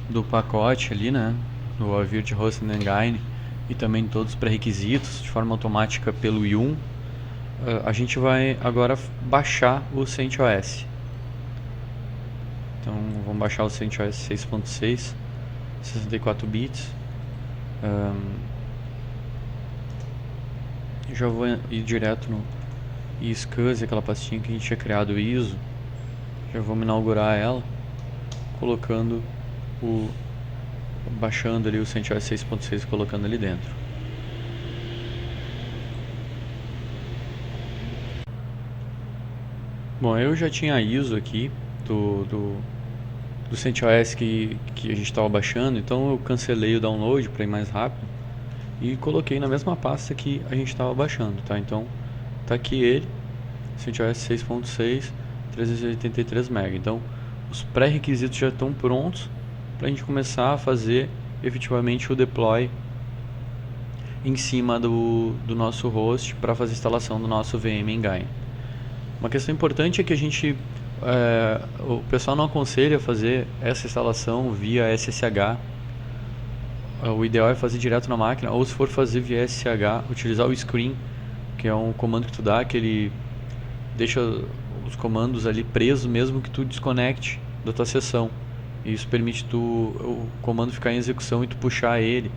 do pacote ali, né, do Avirt Hosted Engine, e também todos os pré-requisitos de forma automática pelo YUM, a gente vai agora baixar o CentOS. Então vamos baixar o CentOS 6.6, 64 bits. Já vou ir direto e SCSI, aquela pastinha que a gente tinha criado, o ISO. Já vamos inaugurar ela, colocando baixando ali o CentOS 6.6 e colocando ali dentro. Bom, eu já tinha a ISO aqui do CentOS que a gente estava baixando, então eu cancelei o download para ir mais rápido e coloquei na mesma pasta que a gente estava baixando, tá? Então tá aqui ele, CentOS 6.6, 383 MB. Então os pré-requisitos já estão prontos para a gente começar a fazer efetivamente o deploy em cima do nosso host para fazer a instalação do nosso VM Engine. Uma questão importante é que o pessoal não aconselha fazer essa instalação via SSH. O ideal é fazer direto na máquina, ou se for fazer via SSH, utilizar o screen, que é um comando que tu dá, que ele deixa os comandos ali presos mesmo que tu desconecte da tua sessão. Isso permite o comando ficar em execução e tu puxar ele.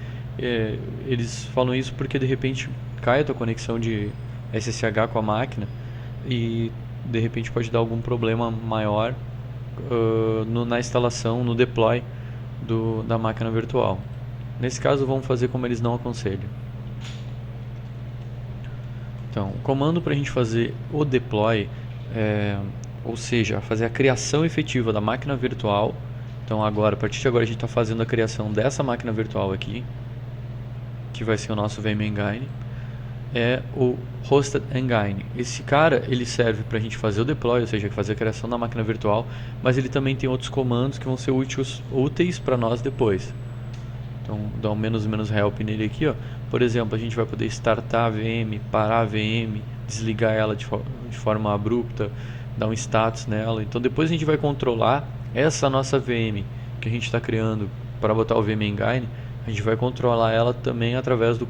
Eles falam isso porque de repente cai a tua conexão de SSH com a máquina e de repente pode dar algum problema maior na instalação, no deploy da máquina virtual. Nesse caso vamos fazer como eles não aconselham. Então, o comando para a gente fazer o deploy, ou seja, fazer a criação efetiva da máquina virtual. Então agora, a partir de agora a gente está fazendo a criação dessa máquina virtual aqui, que vai ser o nosso VM Engine, é o Hosted Engine. Esse cara, ele serve para a gente fazer o deploy, ou seja, fazer a criação da máquina virtual, mas ele também tem outros comandos que vão ser úteis para nós depois. Então, dá um menos help nele aqui, ó. Por exemplo, a gente vai poder startar a VM, parar a VM, desligar ela de forma abrupta, dar um status nela. Então, depois a gente vai controlar essa nossa VM que a gente está criando para botar o VM Engine. A gente vai controlar ela também através do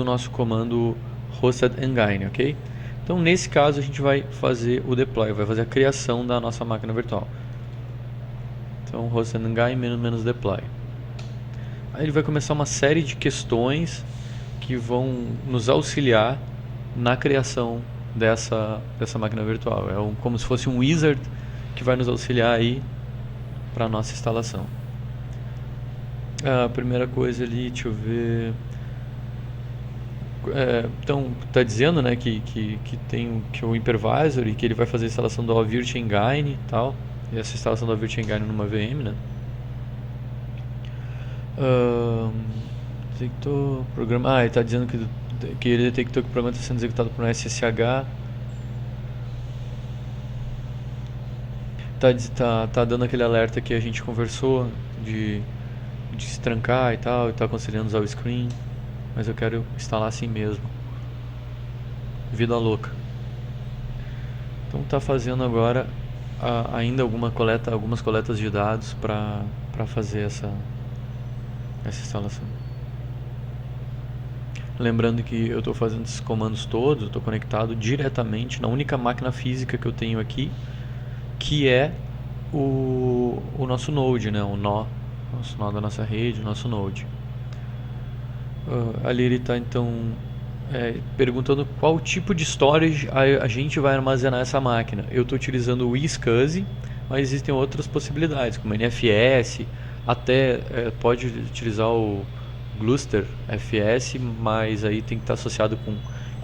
nosso comando Hosted Engine, ok? Então, nesse caso, a gente vai fazer o deploy, vai fazer a criação da nossa máquina virtual. Então, Hosted Engine menos deploy. Aí ele vai começar uma série de questões que vão nos auxiliar na criação dessa máquina virtual. Como se fosse um wizard que vai nos auxiliar aí para a nossa instalação. A primeira coisa ali, deixa eu ver. Então, está dizendo, né, que tem o hypervisor e que ele vai fazer a instalação do Virt Engine e tal. E essa instalação do Virt Engine numa VM, né? Detectou programa. Ele está dizendo que ele detectou que o programa está sendo executado por um SSH. Tá dando aquele alerta que a gente conversou de se trancar e tal, e tá aconselhando usar o screen, mas eu quero instalar assim mesmo. Vida louca. Então tá fazendo agora ainda algumas coletas de dados para fazer essa instalação. Lembrando que eu estou fazendo esses comandos todos, eu estou conectado diretamente na única máquina física que eu tenho aqui, que é o nosso Node, né? Nosso nó da nossa rede, o nosso Node. Ali ele está então perguntando qual tipo de storage a gente vai armazenar essa máquina. Eu estou utilizando o SCSI, mas existem outras possibilidades, como NFS, até pode utilizar o Gluster FS, mas aí tem que estar associado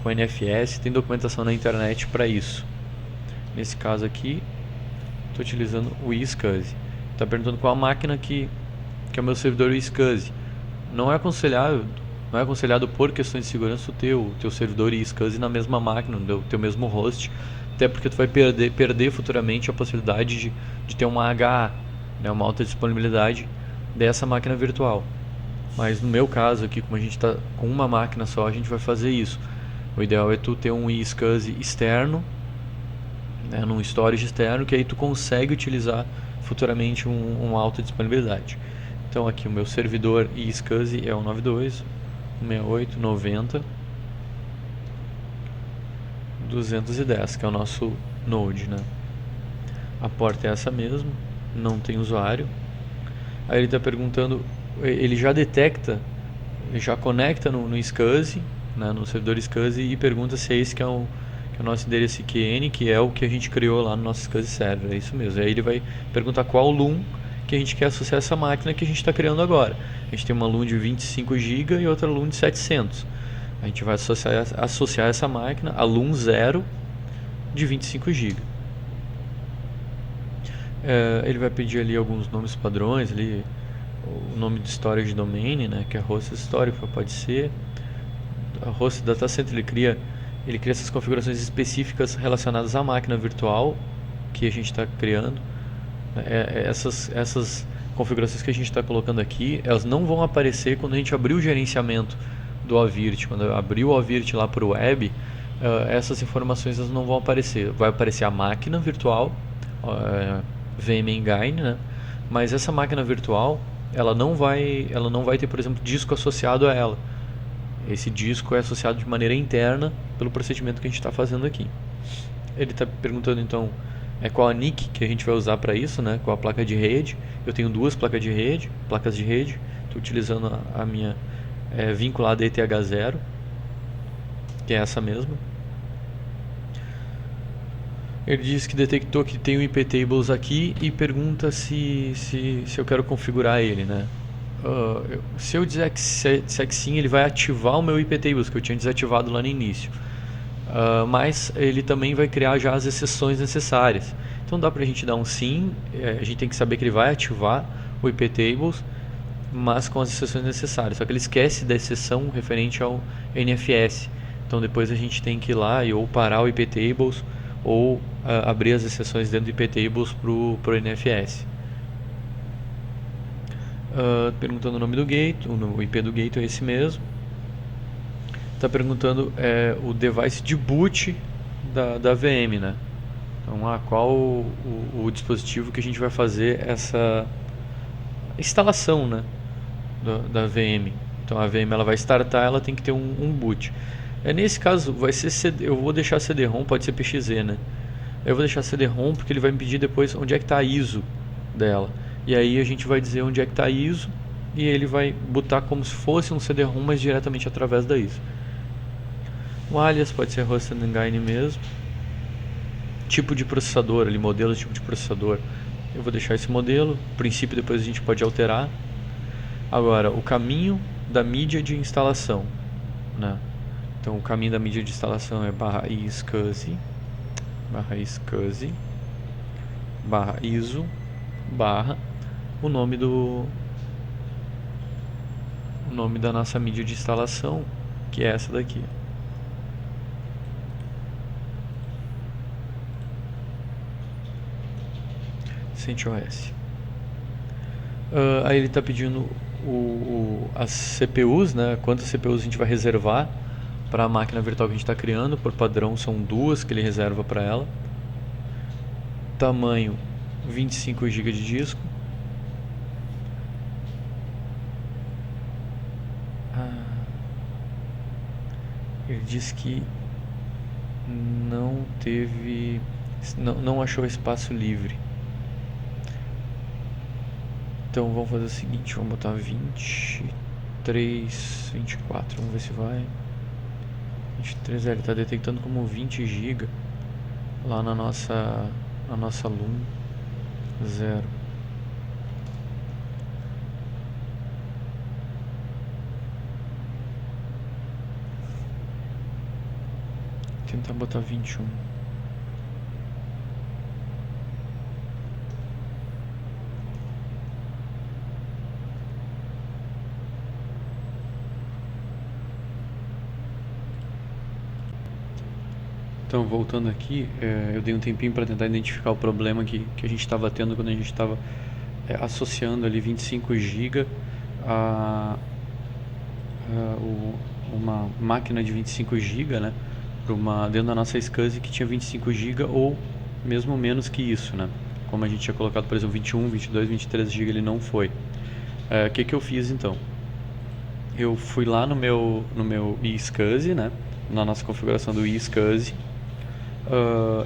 com NFS. Tem documentação na internet para isso. Nesse caso aqui, estou utilizando o SCSI. Está perguntando qual a máquina que é o meu servidor SCSI. Não é aconselhado por questões de segurança o teu servidor e SCSI na mesma máquina, no teu mesmo host, até porque tu vai perder futuramente a possibilidade de ter uma HA, né, uma alta disponibilidade dessa máquina virtual. Mas no meu caso aqui, como a gente está com uma máquina só, a gente vai fazer isso. O ideal é tu ter um SCSI externo, né, num storage externo, que aí tu consegue utilizar futuramente uma alta disponibilidade. Então aqui o meu servidor SCSI é o 92.168.90.210, que é o nosso Node, né? A porta é essa mesmo, não tem usuário. Aí ele está perguntando, ele já detecta, já conecta no SCSI, né, no servidor SCSI e pergunta se é esse que é o nosso endereço IQN, que é o que a gente criou lá no nosso SCSI server. É isso mesmo. Aí ele vai perguntar qual LUN que a gente quer associar a essa máquina que a gente está criando agora. A gente tem uma LUN de 25 GB e outra LUN de 700. A gente vai associar essa máquina a LUN 0 de 25 GB. Ele vai pedir ali alguns nomes padrões, ali, o nome de storage domain, né, que é host histórico, pode ser. A host data center, ele cria essas configurações específicas relacionadas à máquina virtual que a gente está criando. Essas configurações que a gente está colocando aqui, elas não vão aparecer quando a gente abrir o gerenciamento do OVIRT. Quando eu abrir o OVIRT lá para o web, essas informações elas não vão aparecer. Vai aparecer a máquina virtual, VM Engine, né? Mas essa máquina virtual, ela não vai ter, por exemplo, disco associado a ela. Esse disco é associado de maneira interna pelo procedimento que a gente está fazendo aqui. Ele está perguntando então qual a NIC que a gente vai usar para isso, né? Qual a placa de rede. Eu tenho duas placas de rede. Estou utilizando a minha vinculada ETH0, que é essa mesma. Ele diz que detectou que tem o iptables aqui e pergunta se eu quero configurar ele, né? Se eu disser que sim, ele vai ativar o meu iptables que eu tinha desativado lá no início. Mas ele também vai criar já as exceções necessárias. Então dá pra gente dar um sim, a gente tem que saber que ele vai ativar o iptables, mas com as exceções necessárias. Só que ele esquece da exceção referente ao NFS. Então depois a gente tem que ir lá e ou parar o iptables ou abrir as exceções dentro do iptables pro NFS. Perguntando o nome do gate, o IP do gate é esse mesmo. Está perguntando o device de boot da VM, né? Então, qual o dispositivo que a gente vai fazer essa instalação, né, da VM. Então a VM ela vai startar, ela tem que ter um boot. Nesse caso vai ser eu vou deixar CD-ROM, pode ser PXE, né? Eu vou deixar CD-ROM porque ele vai me pedir depois onde é que está a ISO dela. E aí a gente vai dizer onde é que está a ISO e ele vai botar como se fosse um CD-ROM, mas diretamente através da ISO. O alias pode ser Hosted Engine mesmo. Tipo de processador, ali, modelo tipo de processador. Eu vou deixar esse modelo. No princípio depois a gente pode alterar. Agora, o caminho da mídia de instalação, né? Então o caminho da mídia de instalação é /iscsi, /ISO, o nome da nossa mídia de instalação, que é essa daqui. CentOS. Aí ele está pedindo as CPUs, né? Quantas CPUs a gente vai reservar para a máquina virtual que a gente está criando. Por padrão são 2 que ele reserva para ela. Tamanho 25 GB de disco. Ele diz que não achou espaço livre. Então vamos fazer o seguinte, vamos botar 23, 24, vamos ver se vai. 23, ele está detectando como 20 GB lá na nossa LUN 0. Vou tentar botar 21. Então, voltando aqui, eu dei um tempinho para tentar identificar o problema que a gente estava tendo quando a gente estava associando ali 25 GB a uma máquina de 25 GB, né, dentro da nossa SCSI que tinha 25 GB ou mesmo menos que isso, né? Como a gente tinha colocado, por exemplo, 21, 22, 23 GB, ele não foi. O que eu fiz então? Eu fui lá no meu iSCSI, né, na nossa configuração do iSCSI.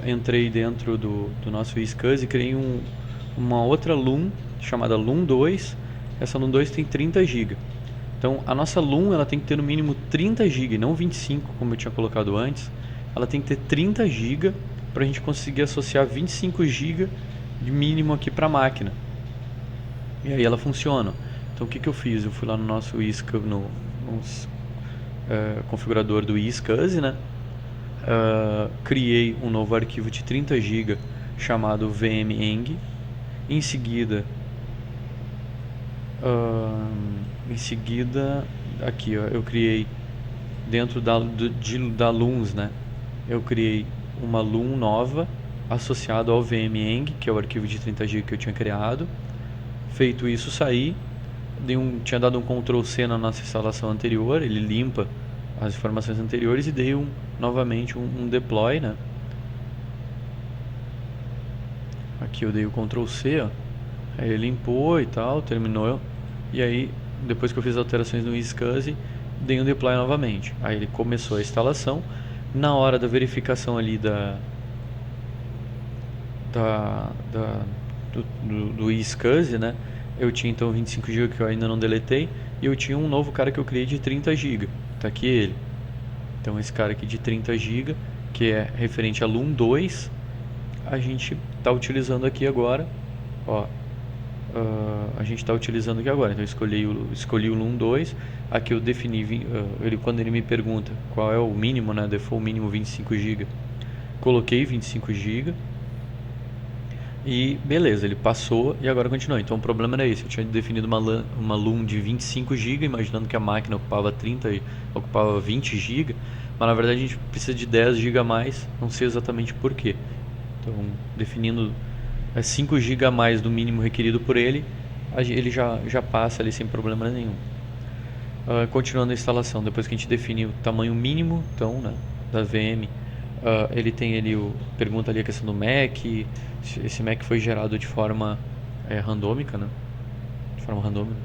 Entrei dentro do nosso iSCSI e criei uma outra LUN chamada LUN 2. Essa LUN 2 tem 30 GB. Então a nossa LUN ela tem que ter no mínimo 30 GB, não 25 como eu tinha colocado antes. Ela tem que ter 30 GB para a gente conseguir associar 25 GB de mínimo aqui para a máquina. E aí ela funciona. Então o que eu fiz? Eu fui lá no nosso configurador do iSCSI, né? Criei um novo arquivo de 30 GB chamado vmeng. Em seguida, aqui ó, eu criei dentro da LUNs, né? Eu criei uma LUN nova associada ao vmeng, que é o arquivo de 30 GB que eu tinha criado. Feito isso, saí, tinha dado um Ctrl+C na nossa instalação anterior, ele limpa as informações anteriores e dei novamente um deploy, né? Aqui eu dei o Ctrl+C, ó. Aí ele limpou e tal, terminou. E aí, depois que eu fiz alterações no iSCSI, dei um deploy novamente. Aí ele começou a instalação. Na hora da verificação ali do iSCSI, né? Eu tinha então 25 GB que eu ainda não deletei. E eu tinha um novo cara que eu criei de 30 GB. Tá aqui ele. Então esse cara aqui de 30 GB, que é referente a LUN 2, a gente está utilizando aqui agora. Ó, a gente está utilizando aqui agora. Então eu escolhi o LUN 2. Aqui eu defini, quando ele me pergunta qual é o mínimo, né? Default mínimo 25 GB. Coloquei 25 GB. E beleza, ele passou e agora continua. Então o problema era esse, eu tinha definido uma LUN de 25 GB, imaginando que a máquina ocupava 30 e ocupava 20 GB, mas na verdade a gente precisa de 10 GB a mais, não sei exatamente porquê. Então definindo 5 GB a mais do mínimo requerido por ele, ele já passa ali sem problema nenhum. Continuando a instalação, depois que a gente define o tamanho mínimo, então, né, da VM, ele tem ali pergunta ali a questão do MAC. Esse MAC foi gerado de forma randômica, né? De forma randômica.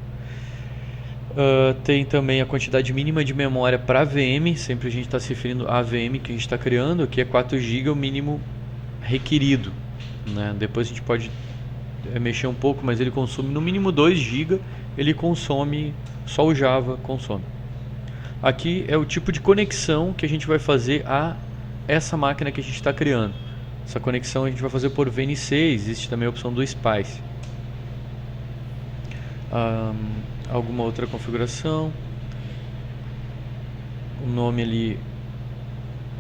Tem também a quantidade mínima de memória para VM. Sempre a gente está se referindo à VM que a gente está criando. Aqui é 4 GB o mínimo requerido, né? Depois a gente pode mexer um pouco, mas ele consome no mínimo 2 GB. Ele consome, só o Java consome. Aqui é o tipo de conexão que a gente vai fazer a essa máquina que a gente está criando. Essa conexão a gente vai fazer por VNC, existe também a opção do SPICE. Alguma outra configuração. O nome ali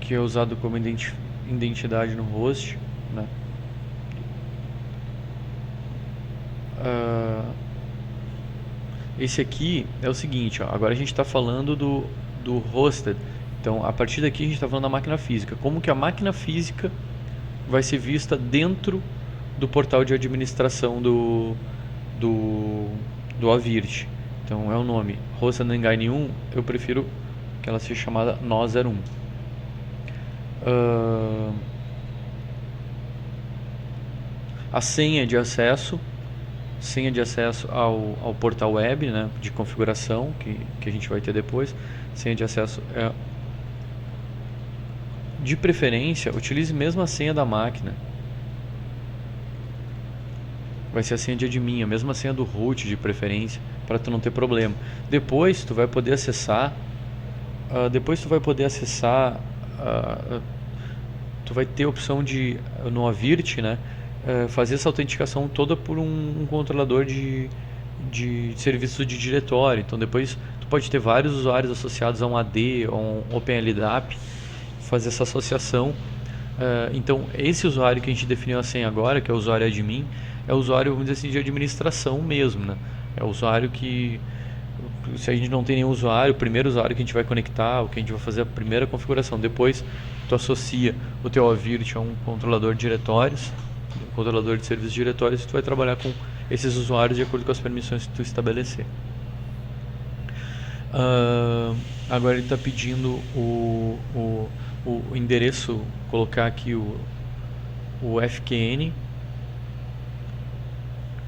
que é usado como identidade no host, né? Esse aqui é o seguinte, ó, agora a gente está falando do hosted. Então, a partir daqui a gente está falando da máquina física. Como que a máquina física vai ser vista dentro do portal de administração do Avirt. Então, é o nome Hosted Engine 1, eu prefiro que ela seja chamada No01. A senha de acesso ao portal web, né, de configuração, que a gente vai ter depois. Senha de acesso de preferência, utilize mesmo a senha da máquina. Vai ser a senha de admin, a mesma senha do root de preferência, para tu não ter problema. Depois tu vai poder acessar, tu vai ter a opção de, no Avirt, né, fazer essa autenticação toda por um controlador de serviços de diretório. Então depois tu pode ter vários usuários associados a um AD ou um OpenLDAP, fazer essa associação. Então esse usuário que a gente definiu a senha agora, que é o usuário admin, é o usuário, vamos dizer assim, de administração mesmo, né? É o usuário que, se a gente não tem nenhum usuário, o primeiro usuário que a gente vai conectar, o que a gente vai fazer a primeira configuração. Depois tu associa o teu Avirt a um controlador de diretórios, um controlador de serviços de diretórios, e tu vai trabalhar com esses usuários de acordo com as permissões que tu estabelecer. Agora ele está pedindo o endereço, colocar aqui o FQN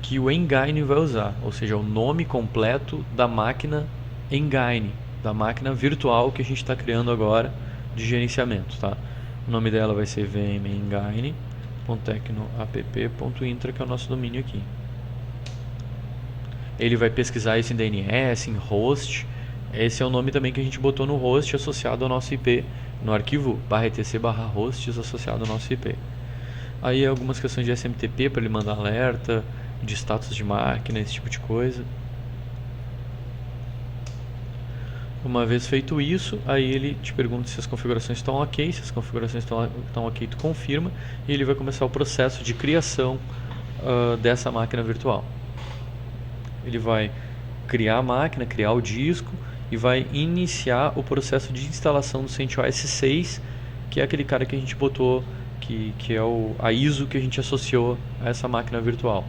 que o Engine vai usar, ou seja, o nome completo da máquina Engine, da máquina virtual que a gente está criando agora de gerenciamento, tá? O nome dela vai ser vmengine.tecnoapp.intra, que é o nosso domínio aqui. Ele vai pesquisar isso em DNS, em host, Esse é o nome também que a gente botou no host associado ao nosso IP, no arquivo /etc/hosts associado ao nosso IP. Aí algumas questões de SMTP para ele mandar alerta, de status de máquina, esse tipo de coisa. Uma vez feito isso, aí ele te pergunta se as configurações estão ok. Se as configurações estão ok, tu confirma, e ele vai começar o processo de criação dessa máquina virtual. Ele vai criar a máquina, criar o disco e vai iniciar o processo de instalação do CentOS 6, que é aquele cara que a gente botou, que é a ISO que a gente associou a essa máquina virtual.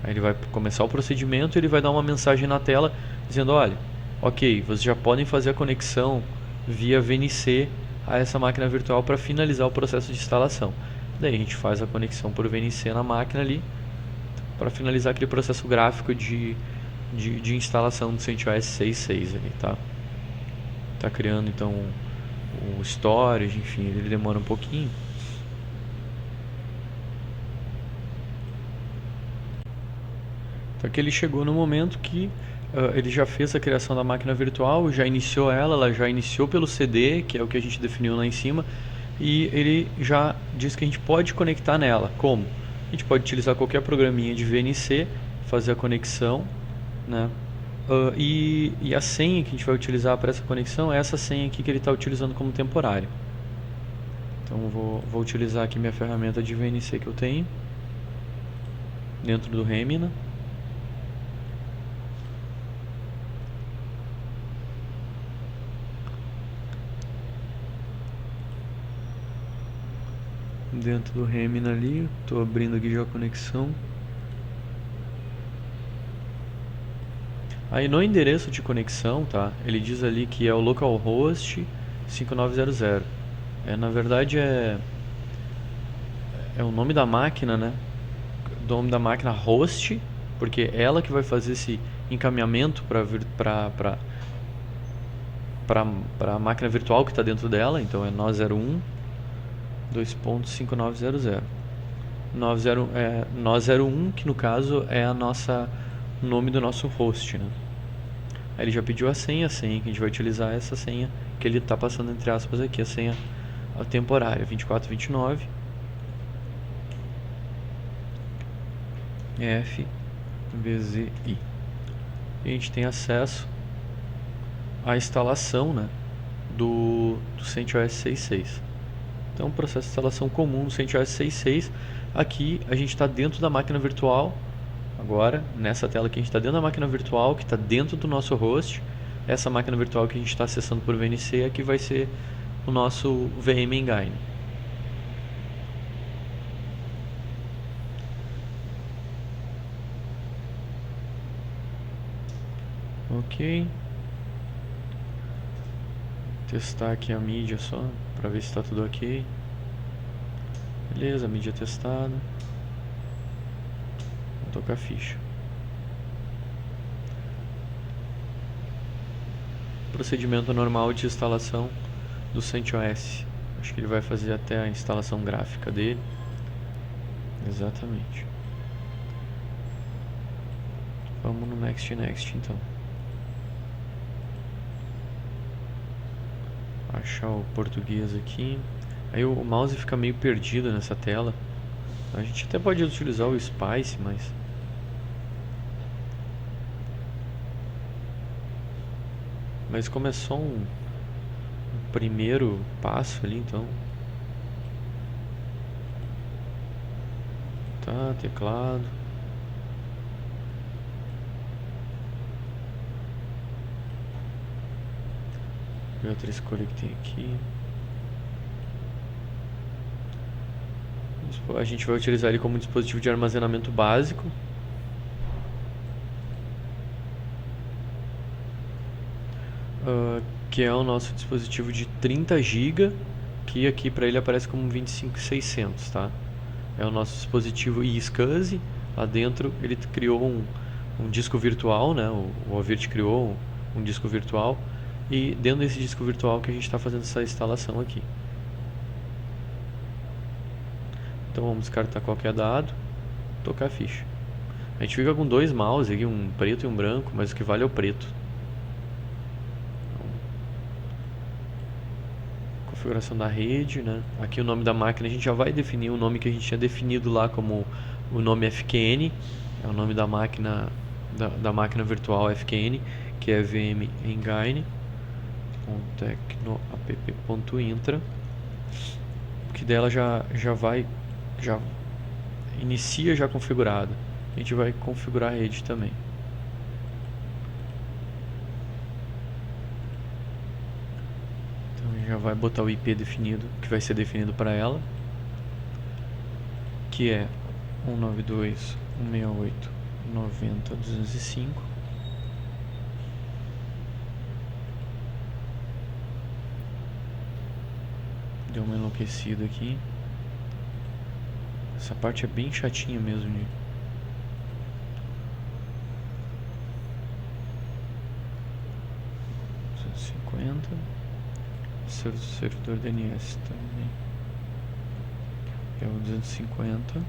Aí ele vai começar o procedimento e ele vai dar uma mensagem na tela dizendo: olha, ok, vocês já podem fazer a conexão via VNC a essa máquina virtual para finalizar o processo de instalação. Daí a gente faz a conexão por VNC na máquina ali para finalizar aquele processo gráfico de instalação do CentOS 6.6 ali, tá? Tá criando então o storage, enfim, ele demora um pouquinho. Então que ele chegou no momento que ele já fez a criação da máquina virtual, já iniciou ela já iniciou pelo CD, que é o que a gente definiu lá em cima, e ele já diz que a gente pode conectar nela. Como? A gente pode utilizar qualquer programinha de VNC, fazer a conexão, né? E a senha que a gente vai utilizar para essa conexão é essa senha aqui que ele está utilizando como temporária. Então vou utilizar aqui minha ferramenta de VNC que eu tenho dentro do Remina. Dentro do Remina ali, estou abrindo aqui já a conexão. Aí no endereço de conexão, tá? Ele diz ali que é o localhost 5900. Na verdade é o nome da máquina, né? O nome da máquina host, porque é ela que vai fazer esse encaminhamento para a máquina virtual que está dentro dela. Então é nó01 2.5900. Nó01, que no caso é o nome do nosso host, né? Aí ele já pediu a senha que a gente vai utilizar é essa senha que ele está passando entre aspas aqui, a senha temporária 2429 FVZI. E a gente tem acesso à instalação, né, do CentOS 6.6. Então, processo de instalação comum do CentOS 6.6. Aqui a gente está dentro da máquina virtual. Agora, nessa tela aqui, a gente está dentro da máquina virtual que está dentro do nosso host. Essa máquina virtual que a gente está acessando por VNC aqui vai ser o nosso VM Engine. Ok. Testar aqui a mídia só para ver se está tudo ok. Beleza, mídia testada. Vou tocar a ficha. Procedimento normal de instalação do CentOS. Acho que ele vai fazer até a instalação gráfica dele. Exatamente. Vamos no Next então. Achar o português aqui. Aí o mouse fica meio perdido nessa tela. A gente até pode utilizar o Spice, mas como é só um primeiro passo ali, então tá, teclado. E outra escolha que tem aqui. A gente vai utilizar ele como dispositivo de armazenamento básico. Que é o nosso dispositivo de 30 GB, que aqui para ele aparece como 25600, tá? É o nosso dispositivo iSCSI. Lá dentro ele criou um disco virtual, né? O Avirt criou um disco virtual, e dentro desse disco virtual que a gente está fazendo essa instalação aqui. Então vamos descartar qualquer dado, tocar a ficha. A gente fica com dois mouse aqui, um preto e um branco, mas o que vale é o preto. configuração da rede, né? Aqui o nome da máquina a gente já vai definir o nome que a gente tinha definido lá como o nome FQN, é o nome da máquina máquina virtual FQN, que é VM Engine tecnoapp.intra, que dela já inicia já configurada. A gente vai configurar a rede também. Então já vai botar o IP definido, que vai ser definido para ela, que é 192.168.90.205. Deu uma enlouquecida aqui. Essa parte é bem chatinha mesmo de... servidor DNS também é o 250.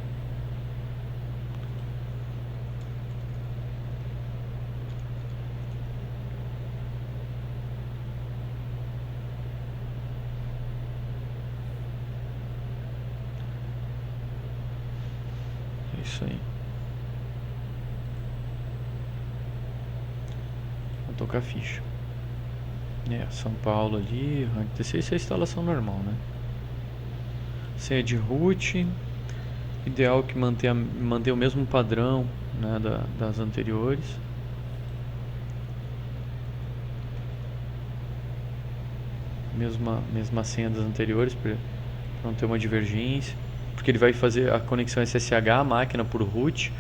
É isso aí. Vou tocar a ficha. São Paulo ali, isso é a instalação normal, né? Senha de root, ideal que manter o mesmo padrão, né, das anteriores. Mesma senha das anteriores para não ter uma divergência, porque ele vai fazer a conexão SSH à máquina por root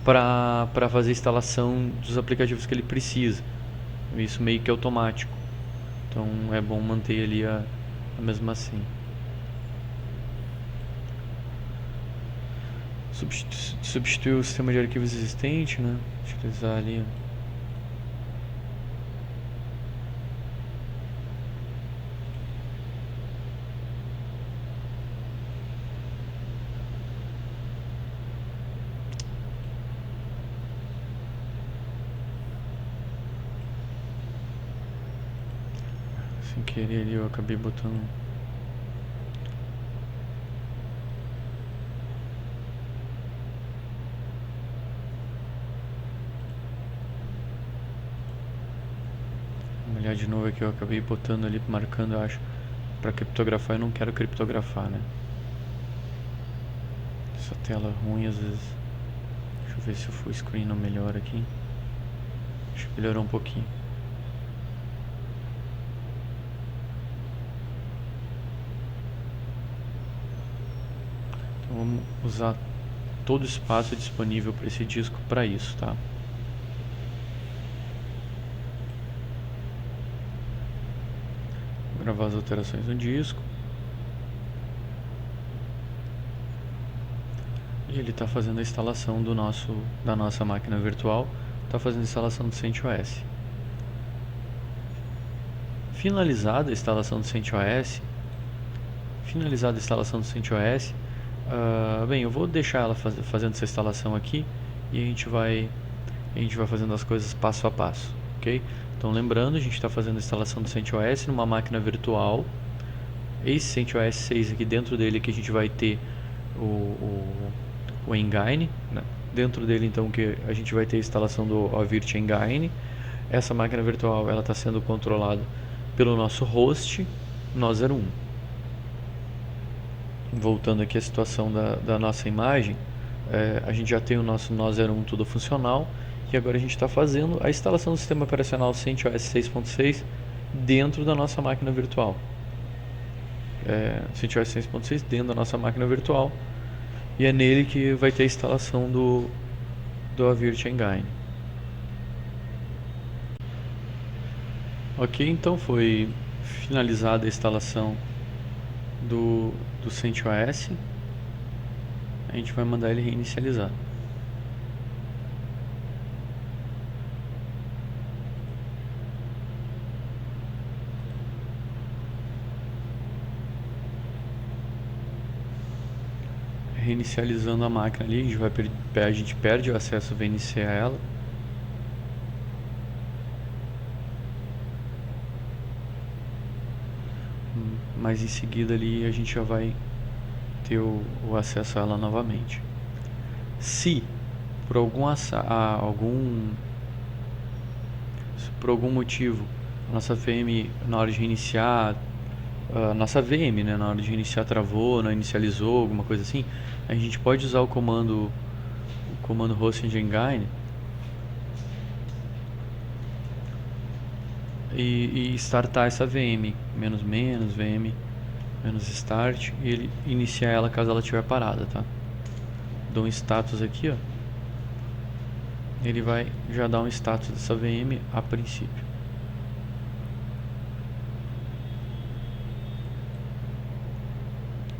para fazer a instalação dos aplicativos que ele precisa. Isso meio que automático. Então é bom manter ali a mesma senha. Substituir o sistema de arquivos existente, né? Utilizar ali. Sem querer ali eu acabei botando. Vamos olhar de novo aqui, eu acabei botando ali, marcando, eu acho, para criptografar. Eu não quero criptografar, né? Essa tela ruim às vezes. Deixa eu ver se o full screen não melhora aqui. Acho que melhorou um pouquinho. Então vamos usar todo o espaço disponível para esse disco para isso, tá? Vou gravar as alterações no disco. E ele está fazendo a instalação da nossa máquina virtual, está fazendo a instalação do CentOS. Finalizada a instalação do CentOS, bem, eu vou deixar ela fazendo essa instalação aqui e a gente vai fazendo as coisas passo a passo, ok? Então lembrando, a gente está fazendo a instalação do CentOS numa máquina virtual. Esse CentOS 6 aqui, dentro dele que a gente vai ter o Engine, né? Dentro dele então que a gente vai ter a instalação do Ovirt Engine. Essa máquina virtual ela está sendo controlada pelo nosso host Nó01. Voltando aqui à situação da nossa imagem, a gente já tem o nosso Nó01 tudo funcional e agora a gente está fazendo a instalação do sistema operacional CentOS 6.6 dentro da nossa máquina virtual. CentOS 6.6 dentro da nossa máquina virtual, e é nele que vai ter a instalação do Ovirt Engine. Ok, então foi finalizada a instalação do CentOS. A gente vai mandar ele reinicializar. Reinicializando a máquina ali, a gente perde o acesso VNC a ela. mas em seguida ali a gente já vai ter o acesso a ela novamente. Se por algum motivo a nossa VM na hora de reiniciar, a nossa VM, né, na hora de reiniciar travou, não inicializou, alguma coisa assim, a gente pode usar o comando host engine e startar essa VM, VM start, e ele iniciar ela caso ela estiver parada, tá? Dou um status aqui, ó. Ele vai já dar um status dessa VM a princípio.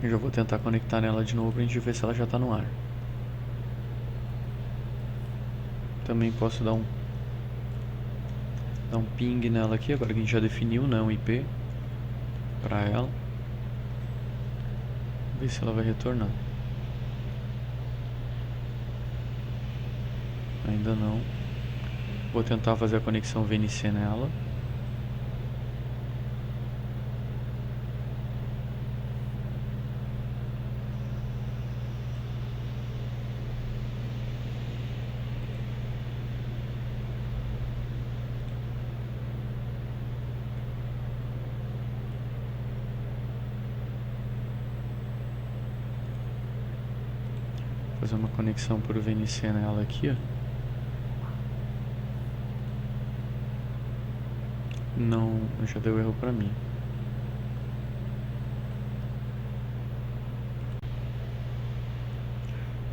Eu já vou tentar conectar nela de novo pra gente ver se ela já está no ar. Também posso dar um ping nela aqui, agora que a gente já definiu, né, um IP para ela. Ver se ela vai retornar. Ainda não. Vou tentar fazer a conexão VNC nela. Fazer uma conexão por VNC nela aqui, ó. Não, já deu erro pra mim.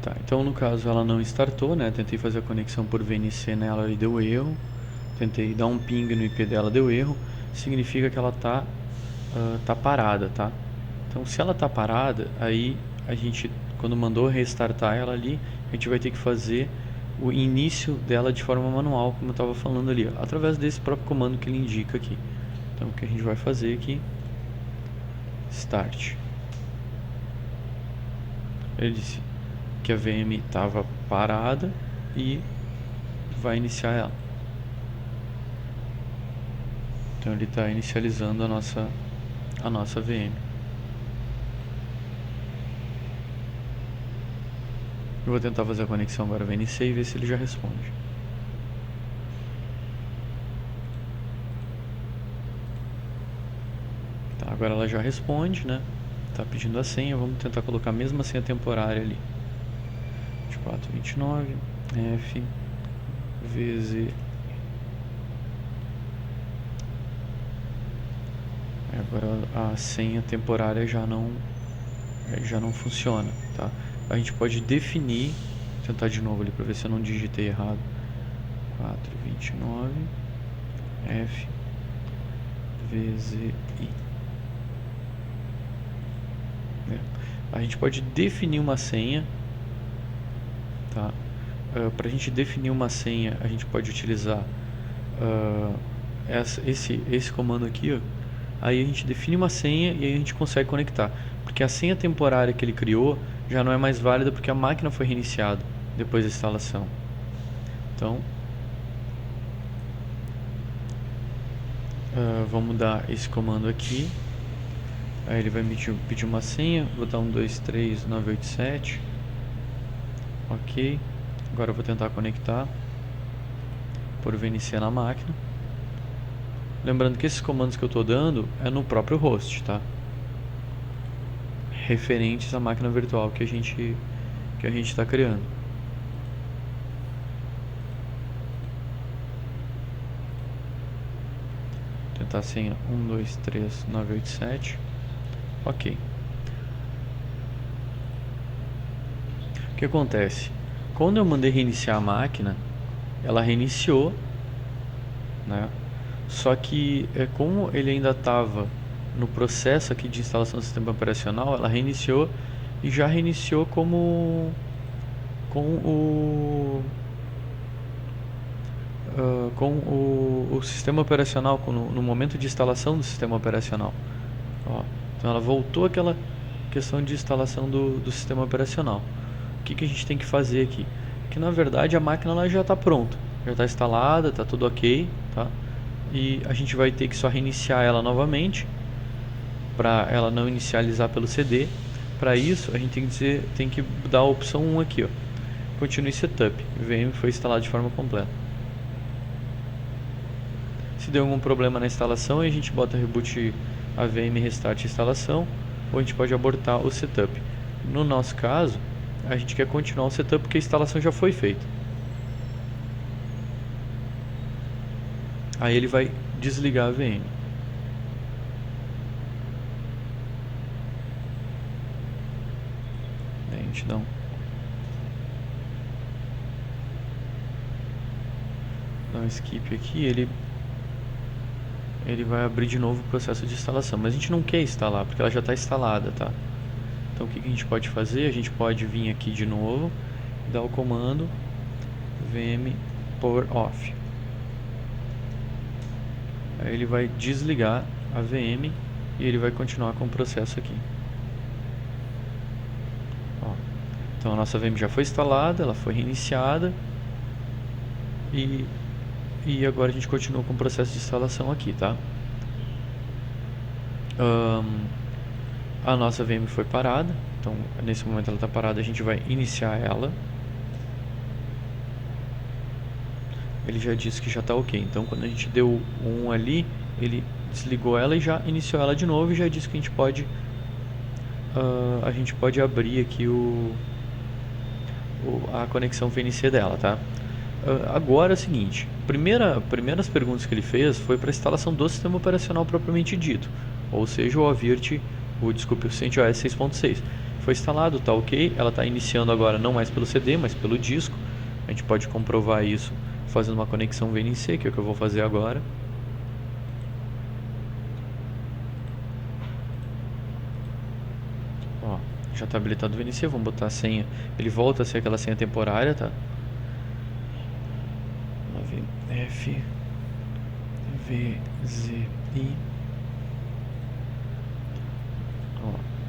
Tá, então no caso ela não startou, né? Tentei fazer a conexão por VNC nela e deu erro. Tentei dar um ping no IP dela, deu erro. Significa que ela tá parada, tá? Então se ela tá parada, aí a gente, quando mandou restartar ela ali, a gente vai ter que fazer o início dela de forma manual, como eu estava falando ali, ó, através desse próprio comando que ele indica aqui. Então o que a gente vai fazer aqui, start. Ele disse que a VM estava parada e vai iniciar ela. Então ele está inicializando a nossa VM. Eu vou tentar fazer a conexão agora VNC e ver se ele já responde. Tá, agora ela já responde, né? Tá pedindo a senha, vamos tentar colocar a mesma senha temporária ali. 2429 F VZ. Agora a senha temporária já não funciona, tá? A gente pode definir, tentar de novo ali para ver se eu não digitei errado. 429 F VZI. A gente pode definir uma senha, tá? Para a gente definir uma senha, a gente pode utilizar esse comando aqui, ó. Aí a gente define uma senha e aí a gente consegue conectar, porque a senha temporária que ele criou já não é mais válida porque a máquina foi reiniciada depois da instalação. Então vamos dar esse comando aqui. Aí ele vai me pedir uma senha, vou dar 123987. Ok. Agora eu vou tentar conectar por VNC na máquina. Lembrando que esses comandos que eu estou dando é no próprio host, tá? Referentes à máquina virtual que a gente está criando. Tentar a senha 123987. Ok. O que acontece? Quando eu mandei reiniciar a máquina, ela reiniciou, né? Só que como ele ainda estava no processo aqui de instalação do sistema operacional, ela reiniciou e já reiniciou com o sistema operacional, no momento de instalação do sistema operacional. Ó, então ela voltou àquela questão de instalação do sistema operacional. O que a gente tem que fazer aqui? Que na verdade a máquina ela já está pronta, já está instalada, está tudo ok, tá? E a gente vai ter que só reiniciar ela novamente para ela não inicializar pelo CD. Para isso, a gente tem que dar a opção 1 aqui, ó. Continue setup. VM foi instalado de forma completa. Se deu algum problema na instalação, a gente bota reboot AVM restart instalação, ou a gente pode abortar o setup. No nosso caso, a gente quer continuar o setup porque a instalação já foi feita. Aí ele vai desligar a VM. Aí a gente dá um skip aqui, ele vai abrir de novo o processo de instalação, mas a gente não quer instalar, porque ela já está instalada, tá? Então o que a gente pode fazer? A gente pode vir aqui de novo, dar o comando VM power off. Aí ele vai desligar a VM e ele vai continuar com o processo aqui. Ó, então a nossa VM já foi instalada, ela foi reiniciada e agora a gente continua com o processo de instalação aqui, tá? A nossa VM foi parada, então nesse momento ela está parada, a gente vai iniciar ela. Ele já disse que já está ok, então quando a gente deu um ali, ele desligou ela e já iniciou ela de novo e já disse que a gente pode abrir aqui a conexão VNC dela, tá? Agora é o seguinte, primeiras perguntas que ele fez foi para a instalação do sistema operacional propriamente dito, ou seja, o CentOS 6.6. Foi instalado, tá ok, ela está iniciando agora não mais pelo CD, mas pelo disco. A gente pode comprovar isso fazendo uma conexão VNC, que é o que eu vou fazer agora. Ó, já está habilitado o VNC, vamos botar a senha, ele volta a ser aquela senha temporária, tá? F V Z I.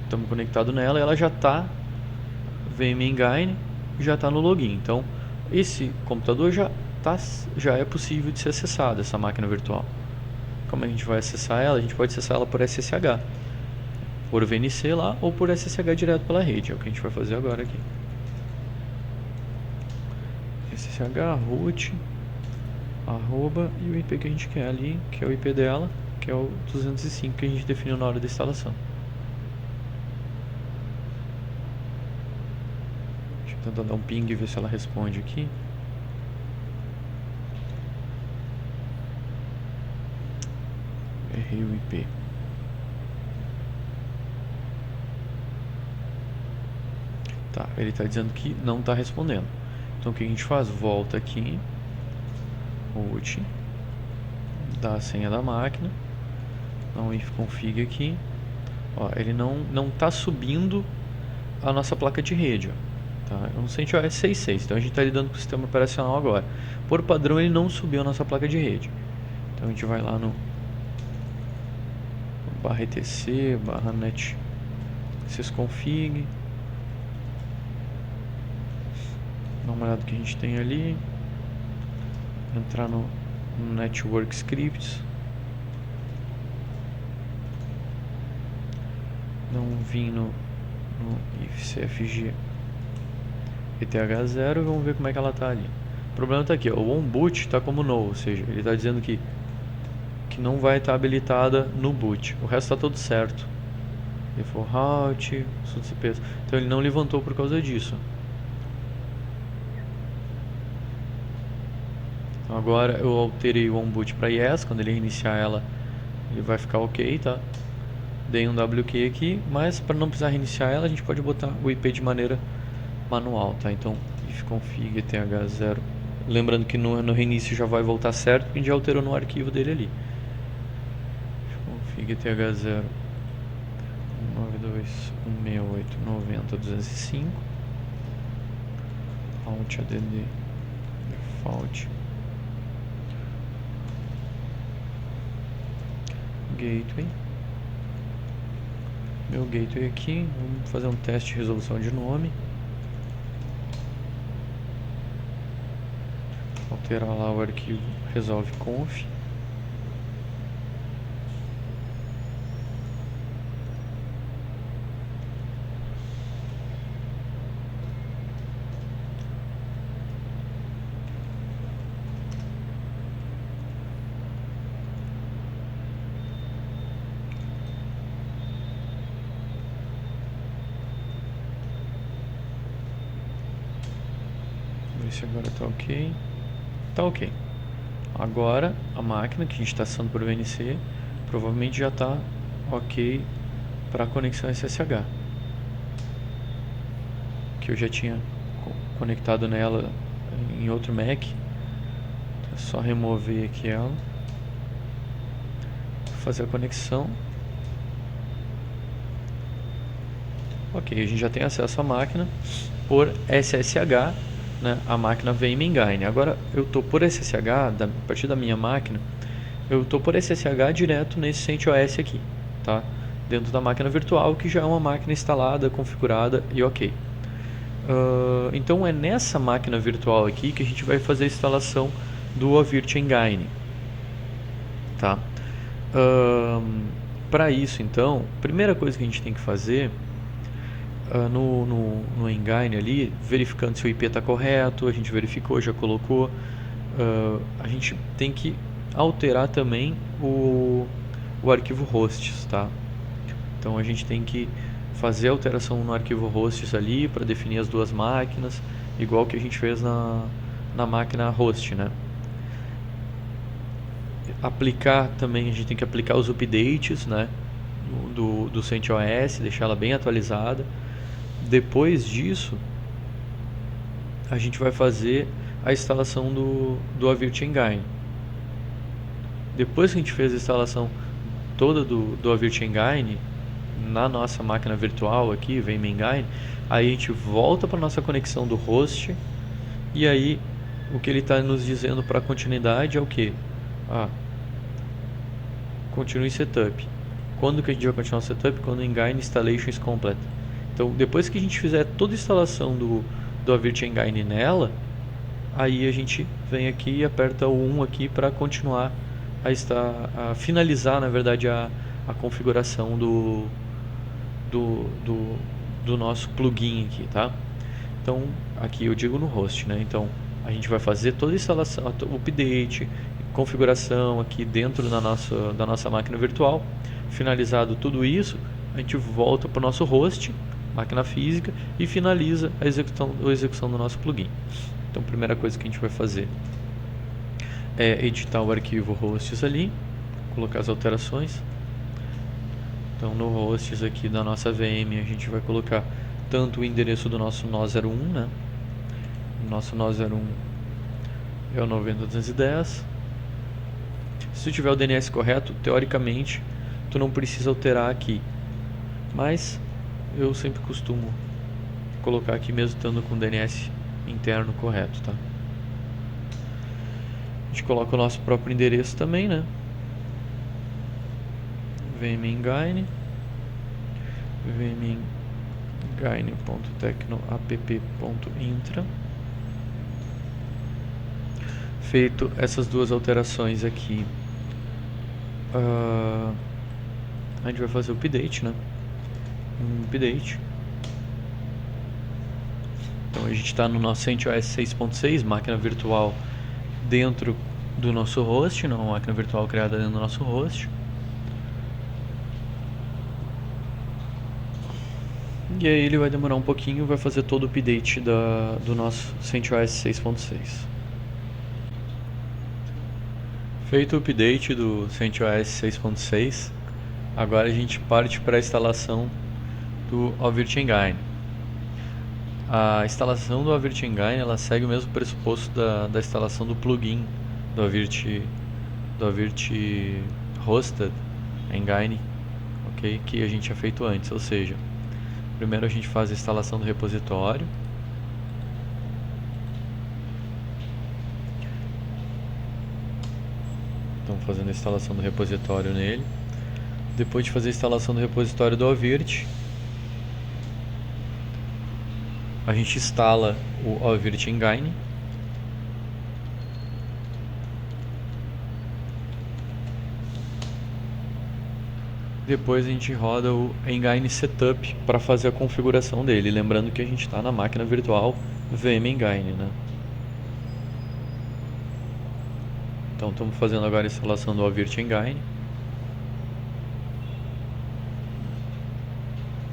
Estamos conectados nela, ela já está VM Engine, já está no login. Então esse computador já é possível de ser acessado, essa máquina virtual. Como a gente vai acessar ela? A gente pode acessar ela por SSH, por VNC lá, ou por SSH direto pela rede. É o que a gente vai fazer agora aqui. SSH root arroba e o IP que a gente quer ali, que é o IP dela, que é o 205 que a gente definiu na hora da instalação. Deixa eu tentar dar um ping e ver se ela responde aqui. Errei o IP. Tá, ele está dizendo que não está respondendo. Então o que a gente faz? Volta aqui, root, dá a senha da máquina, dá um ifconfig aqui. Ó, ele não está subindo a nossa placa de rede, ó, tá? É um CentOS 6.6, então a gente está lidando com o sistema operacional agora. Por padrão ele não subiu a nossa placa de rede. Então a gente vai lá no /etc /net sysconfig, dá uma olhada no que a gente tem ali, entrar no Network Scripts, não vim no ifcfg eth0 e vamos ver como é que ela está ali. O problema está aqui, ó, o onBoot está como null, ou seja, ele está dizendo que não vai estar habilitada no boot. O resto está tudo certo. Default route, CPS. Então ele não levantou por causa disso. Então agora eu alterei o onBoot para yes. Quando ele reiniciar ela, ele vai ficar ok, tá? Dei um WQ aqui, mas para não precisar reiniciar ela, a gente pode botar o IP de maneira manual, tá? Então ifconfig eth0. Lembrando que no reinício já vai voltar certo, porque a gente já alterou no arquivo dele ali. Config eth0 192.168.90.205 alt add default gateway. Meu gateway aqui, vamos fazer um teste de resolução de nome. Alterar lá o arquivo resolve conf. ver se agora está ok. Tá ok. Agora a máquina que a gente está acessando por VNC provavelmente já está ok para a conexão SSH, que eu já tinha conectado nela em outro Mac. É só remover aqui ela, fazer a conexão. Ok, a gente já tem acesso à máquina por SSH, né? A máquina vem em Mengine. Agora eu estou por SSH, a partir da minha máquina, eu estou por SSH direto nesse CentOS aqui, tá? Dentro da máquina virtual, que já é uma máquina instalada, configurada e ok. Então é nessa máquina virtual aqui que a gente vai fazer a instalação do Ovirt Engine, tá? Para isso, então, a primeira coisa que a gente tem que fazer no Engine ali, verificando se o IP está correto, a gente verificou, já colocou. A gente tem que alterar também o arquivo hosts, tá? Então a gente tem que fazer a alteração no arquivo hosts ali para definir as duas máquinas, igual que a gente fez na máquina host, né? Aplicar também, a gente tem que aplicar os updates, né, do CentOS, deixar ela bem atualizada. Depois disso, a gente vai fazer a instalação do Ovirt Engine. Depois que a gente fez a instalação toda do Ovirt Engine na nossa máquina virtual aqui, vem Engine, aí a gente volta para nossa conexão do host, e aí o que ele está nos dizendo para continuidade é o que? Continue setup. Quando que a gente vai continuar o setup? Quando o Engine Installation is complete. Então, depois que a gente fizer toda a instalação do Ovirt Engine nela, aí a gente vem aqui e aperta o 1 aqui para continuar a finalizar, na verdade, a configuração do nosso plugin aqui, tá? Então, aqui eu digo no host, né? Então, a gente vai fazer toda a instalação, o update, configuração aqui dentro da nossa máquina virtual. Finalizado tudo isso, a gente volta para o nosso host, máquina física, e finaliza a execução do nosso plugin. Então, a primeira coisa que a gente vai fazer é editar o arquivo hosts ali, colocar as alterações. Então, no hosts aqui da nossa VM, a gente vai colocar tanto o endereço do nosso nó01, né? O nosso nó01 é o 90.210. Se tu tiver o DNS correto, teoricamente, tu não precisa alterar aqui. Mas eu sempre costumo colocar aqui mesmo estando com o DNS interno correto, tá? A gente coloca o nosso próprio endereço também, né? vmengine vmengine.tecnoapp.intra. Feito essas duas alterações aqui, a gente vai fazer o update, né? Update. Então a gente está no nosso CentOS 6.6, máquina virtual dentro do nosso host, não, uma máquina virtual criada dentro do nosso host. E aí ele vai demorar um pouquinho, vai fazer todo o update do nosso CentOS 6.6. Feito o update do CentOS 6.6, agora a gente parte para a instalação do Ovirt Engine. A instalação do Ovirt Engine, ela segue o mesmo pressuposto da instalação do plugin do Ovirt Hosted Engine, ok? Que a gente tinha feito antes, ou seja, primeiro a gente faz a instalação do repositório. Então, fazendo a instalação do repositório nele. Depois de fazer a instalação do repositório do Ovirt, a gente instala o Ovirt Engine. Depois a gente roda o Engine Setup para fazer a configuração dele. Lembrando que a gente está na máquina virtual vmengine, né? Então estamos fazendo agora a instalação do Ovirt Engine.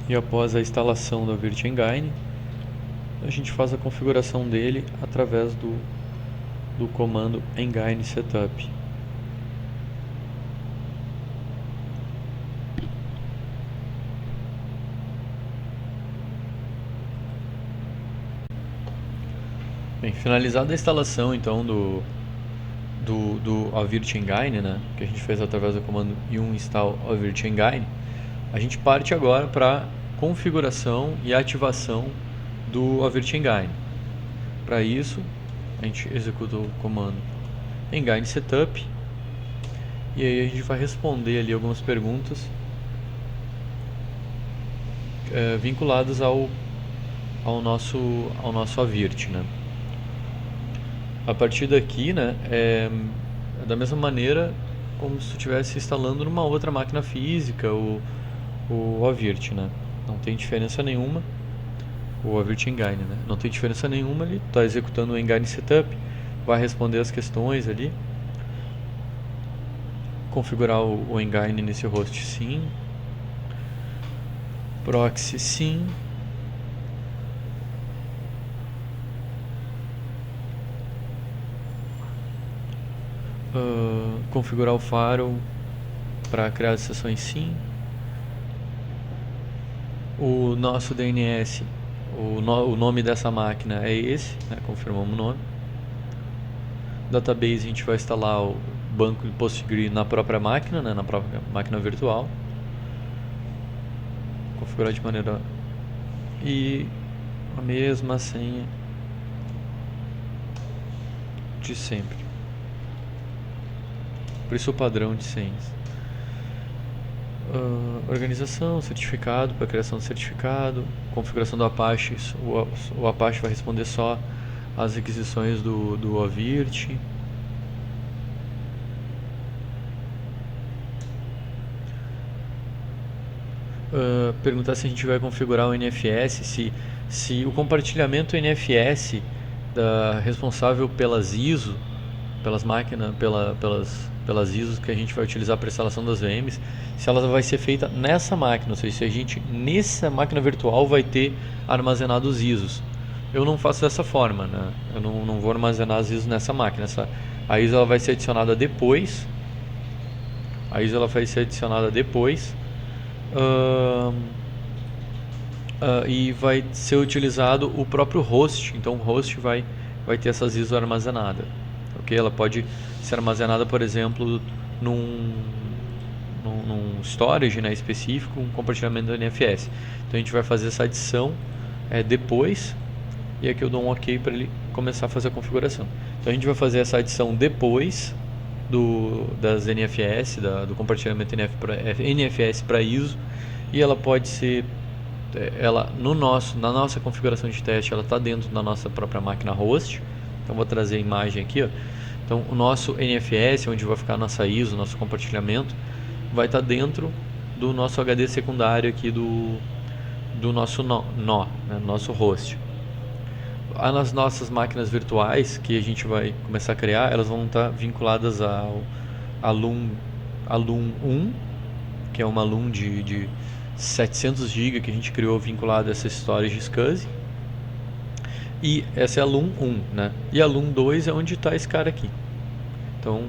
E após a instalação do Ovirt Engine, a gente faz a configuração dele através do comando engine setup. Bem, finalizada a instalação então do Avirt Engine, né, que a gente fez através do comando yum install Avirt Engine, a gente parte agora para configuração e ativação do Avirt Engine. Para isso, a gente executa o comando engine setup e aí a gente vai responder ali algumas perguntas vinculadas ao nosso Avirt, né? A partir daqui, né, é da mesma maneira como se tu estivesse instalando numa outra máquina física o Avirt, né? Não tem diferença nenhuma. O Avirt Engine, né? Não tem diferença nenhuma, ele está executando o Engine Setup, vai responder as questões ali, configurar o Engine nesse host sim, proxy sim, configurar o firewall para criar as sessões sim, o nosso DNS, o nome dessa máquina é esse, né? Confirmamos o nome. Database a gente vai instalar o banco de PostgreSQL na própria máquina, né? Na própria máquina virtual. Configurar de maneira e a mesma senha de sempre. Por isso o padrão de senhas. Organização, certificado, para criação de certificado, configuração do Apache, o Apache vai responder só as requisições do Avirt. Perguntar se a gente vai configurar o NFS, se o compartilhamento NFS responsável pelas ISO, pelas máquinas, pelas ISOs que a gente vai utilizar para a instalação das VMs, se ela vai ser feita nessa máquina, ou seja, se a gente nessa máquina virtual vai ter armazenado os ISOs. Eu não faço dessa forma, né? Eu não vou armazenar as ISOs nessa máquina. A ISO ela vai ser adicionada depois. A ISO ela vai ser adicionada depois. E vai ser utilizado o próprio host. Então o host vai ter essas ISOs armazenadas. Okay? Ela pode ser armazenada, por exemplo, num storage, né, específico, um compartilhamento do NFS. Então a gente vai fazer essa adição depois, e aqui eu dou um OK para ele começar a fazer a configuração. Então a gente vai fazer essa adição depois das NFS, do compartilhamento NFS para ISO, e ela pode ser na nossa configuração de teste, ela está dentro da nossa própria máquina host. Então vou trazer a imagem aqui, ó. Então o nosso NFS, onde vai ficar a nossa ISO, nosso compartilhamento, vai estar dentro do nosso HD secundário aqui do nosso né, nosso host. As nossas máquinas virtuais que a gente vai começar a criar, elas vão estar vinculadas ao Alum 1, que é uma Alum de 700 GB que a gente criou vinculado a essa storage SCSI. E essa é a Alum 1, né? E a Alum 2 é onde está esse cara aqui. Então,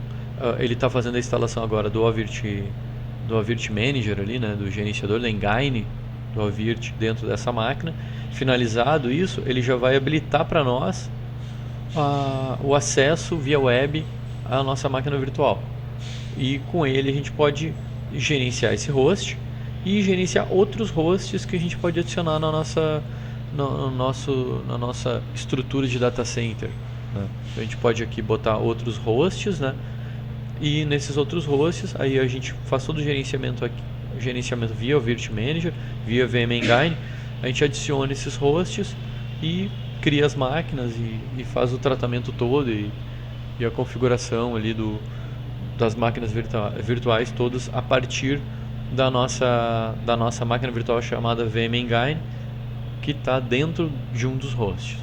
ele está fazendo a instalação agora do Avirt Manager ali, né? Do gerenciador da Engine do Avirt dentro dessa máquina. Finalizado isso, ele já vai habilitar para nós o acesso via web à nossa máquina virtual. E com ele a gente pode gerenciar esse host e gerenciar outros hosts que a gente pode adicionar na nossa estrutura de data center, né? Então a gente pode aqui botar outros hosts, né? E nesses outros hosts aí a gente faz todo o gerenciamento via o Avirt Manager, via VM Engine. A gente adiciona esses hosts e cria as máquinas e faz o tratamento todo e a configuração ali das máquinas virtuais todas a partir da nossa máquina virtual chamada VM Engine, que está dentro de um dos hosts.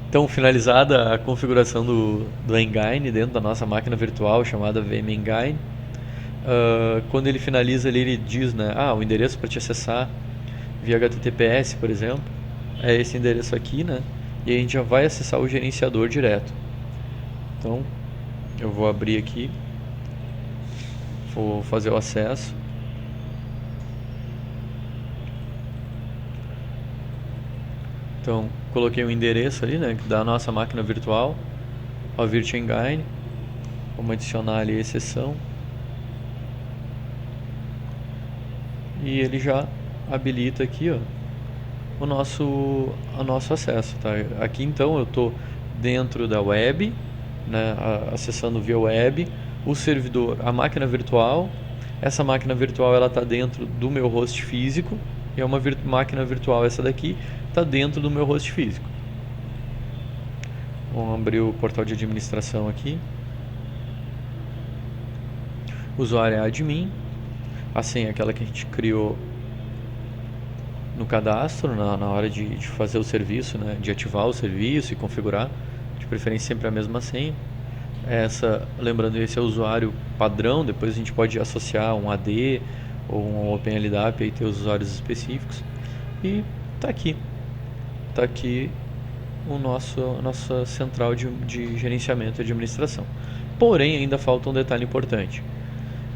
Então, finalizada a configuração do Engine dentro da nossa máquina virtual chamada VM Engine, quando ele finaliza ali, ele diz, né, o endereço para te acessar via HTTPS, por exemplo, é esse endereço aqui, né? E a gente já vai acessar o gerenciador direto. Então, eu vou abrir aqui, vou fazer o acesso. Então, coloquei o endereço ali, né, da nossa máquina virtual, a Virtual Engine. Vamos adicionar ali a exceção. E ele já habilita aqui, ó, o nosso acesso, tá? Aqui então eu estou dentro da web, né, acessando via web, o servidor, a máquina virtual. Essa máquina virtual ela está dentro do meu host físico, e é uma máquina virtual, essa daqui está dentro do meu host físico. Vamos abrir o portal de administração aqui. Usuário é admin, a senha é aquela que a gente criou no cadastro, na hora de fazer o serviço, né, de ativar o serviço e configurar, de preferência sempre a mesma senha. Lembrando, esse é o usuário padrão, depois a gente pode associar um AD ou um OpenLDAP e ter os usuários específicos. E está aqui a nossa central de gerenciamento e administração. Porém, ainda falta um detalhe importante.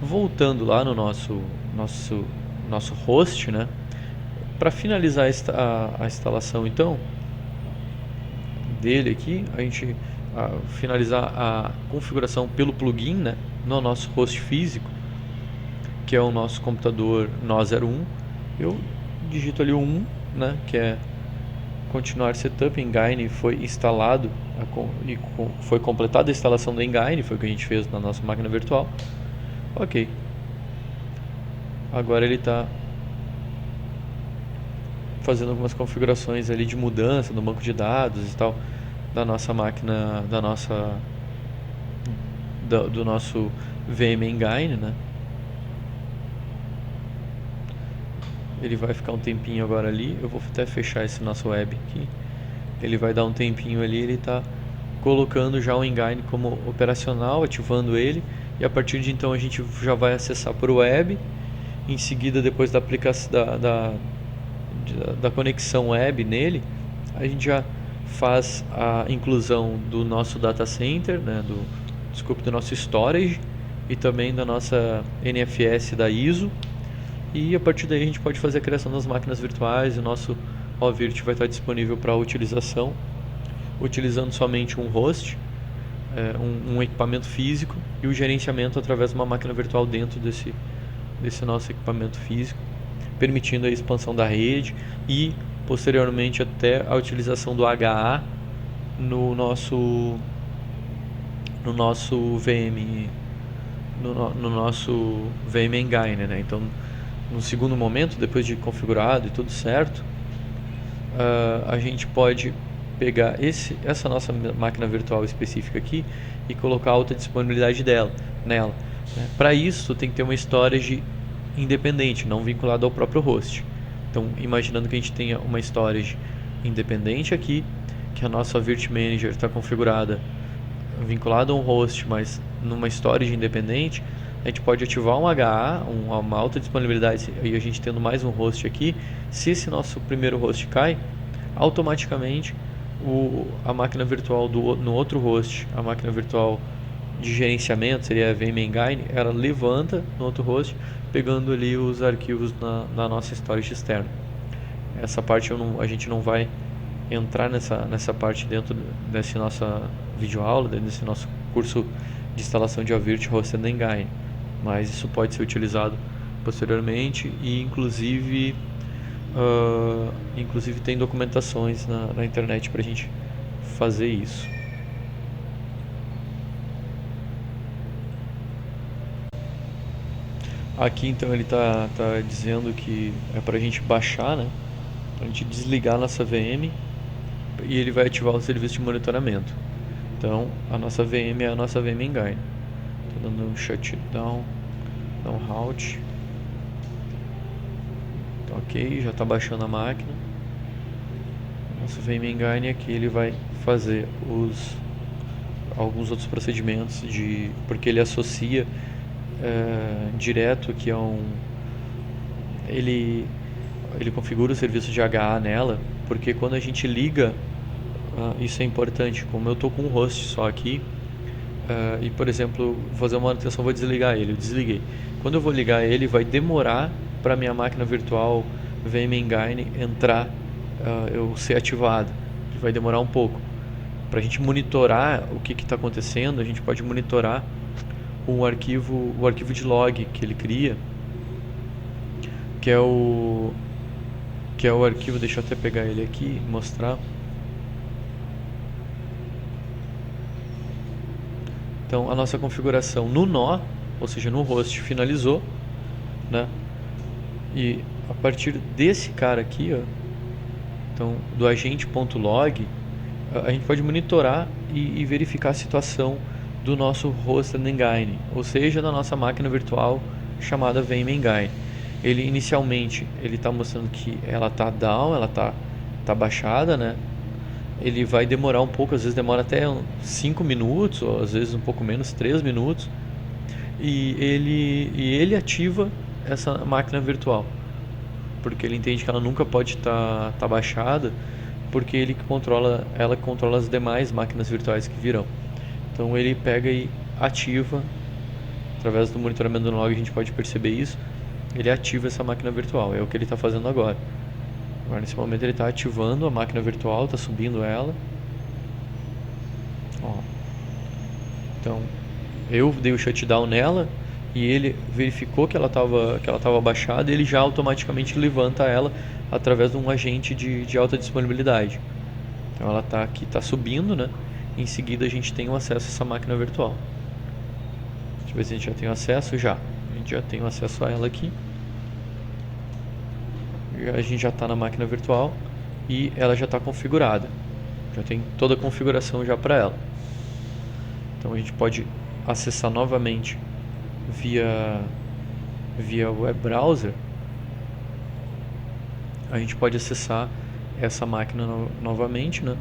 Voltando lá no nosso host, né? Para finalizar a instalação, então, dele aqui, a gente finalizar a configuração pelo plugin, né, no nosso host físico, que é o nosso computador No01. Eu digito ali o 1, né, que é continuar setup. Engine foi instalado e foi completada a instalação do Engine, foi o que a gente fez na nossa máquina virtual. Ok. Agora ele está fazendo algumas configurações ali de mudança no banco de dados e tal da nossa máquina, do nosso VM Engine, né? Ele vai ficar um tempinho agora ali. Eu vou até fechar esse nosso web aqui. Ele vai dar um tempinho ali. Ele está colocando já o Engine como operacional, ativando ele. E a partir de então a gente já vai acessar por web. Em seguida, depois da aplicação da conexão web nele, a gente já faz a inclusão do nosso data center, né, do nosso storage e também da nossa NFS da ISO. E a partir daí a gente pode fazer a criação das máquinas virtuais. E o nosso OVirt vai estar disponível para utilização, utilizando somente um host, um equipamento físico, e o gerenciamento através de uma máquina virtual dentro desse nosso equipamento físico, permitindo a expansão da rede e posteriormente até a utilização do HA no nosso VM, no nosso VM Engine, né? Então, no segundo momento, depois de configurado e tudo certo, a gente pode pegar essa nossa máquina virtual específica aqui e colocar a alta disponibilidade nela. Para isso, tem que ter uma storage independente, não vinculada ao próprio host. Então, imaginando que a gente tenha uma storage independente aqui, que a nossa Virt Manager está configurada vinculada a um host, mas numa storage independente, a gente pode ativar um HA, uma alta disponibilidade, e a gente tendo mais um host aqui. Se esse nosso primeiro host cai, automaticamente a máquina virtual no outro host, a máquina virtual de gerenciamento, seria a VM Engine, ela levanta no outro host, pegando ali os arquivos na nossa storage externa. Essa parte a gente não vai entrar nessa parte dentro dessa nossa videoaula, dentro desse nosso curso de instalação de OVirt Hosted Engine, mas isso pode ser utilizado posteriormente e inclusive tem documentações na internet para a gente fazer isso. Aqui então ele tá dizendo que é para a gente baixar, né? Para a gente desligar a nossa VM, e ele vai ativar o serviço de monitoramento. Então a nossa VM é a nossa VM Engine. Estou dando um shutdown, halt. Ok, já está baixando a máquina. Nosso VM Engine aqui ele vai fazer alguns outros procedimentos porque ele associa direto que é ele configura o serviço de HA nela, porque quando a gente liga, isso é importante, como eu estou com um host só aqui, e por exemplo, vou fazer uma manutenção, vou desligar ele, eu desliguei. Quando eu vou ligar ele, vai demorar para minha máquina virtual VM Engine entrar, eu ser ativado, vai demorar um pouco. Para a gente monitorar o que está acontecendo, a gente pode monitorar o arquivo de log que ele cria, que é o arquivo, deixa eu até pegar ele aqui e mostrar. Então a nossa configuração no nó, ou seja, no host, finalizou, né? E a partir desse cara aqui, ó, então do agente.log, a gente pode monitorar e verificar a situação do nosso host engine, ou seja, da nossa máquina virtual chamada VM Engine. Ele inicialmente ele está mostrando que ela está down, ela tá baixada, né? Ele vai demorar um pouco, às vezes demora até 5 minutos, ou às vezes um pouco menos, 3 minutos. E ele ativa essa máquina virtual, porque ele entende que ela nunca pode estar baixada, porque ela controla as demais máquinas virtuais que virão. Então ele pega e ativa, através do monitoramento do log a gente pode perceber isso, ele ativa essa máquina virtual, é o que ele está fazendo agora. Agora nesse momento ele está ativando a máquina virtual, está subindo ela. Ó. Então eu dei o shutdown nela e ele verificou que ela estava baixada e ele já automaticamente levanta ela através de um agente de alta disponibilidade. Então ela está aqui, está subindo, né? Em seguida a gente tem o acesso a essa máquina virtual. Deixa eu ver se a gente já tem acesso. A gente já tem acesso a ela aqui. A gente já está na máquina virtual e ela já está configurada. Já tem toda a configuração já para ela. Então a gente pode acessar novamente via web browser. A gente pode acessar essa máquina novamente, né?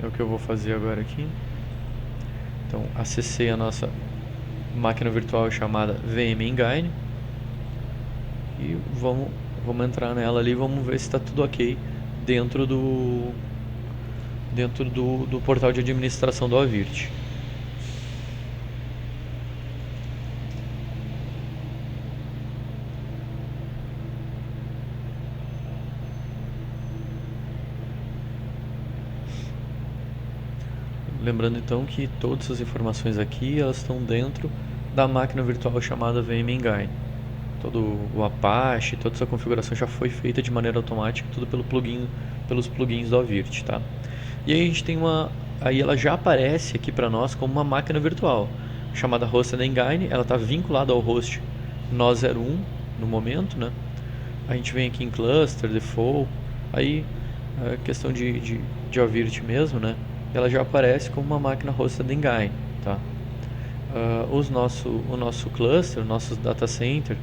É o que eu vou fazer agora aqui. Então, acessei a nossa máquina virtual chamada VM Engine e vamos entrar nela ali e vamos ver se está tudo ok dentro do portal de administração do Avirt. Lembrando então que todas essas informações aqui elas estão dentro da máquina virtual chamada VM Engine. Todo o Apache, toda essa configuração já foi feita de maneira automática, tudo pelos plugins do Avirt, tá? E aí a gente tem aí ela já aparece aqui para nós como uma máquina virtual chamada Hosted Engine. Ela está vinculada ao host nó01 no momento, né? A gente vem aqui em Cluster, Default, aí questão de Avirt mesmo, né? Ela já aparece como uma máquina Hosted Engine, tá? O nosso cluster, o nosso data center,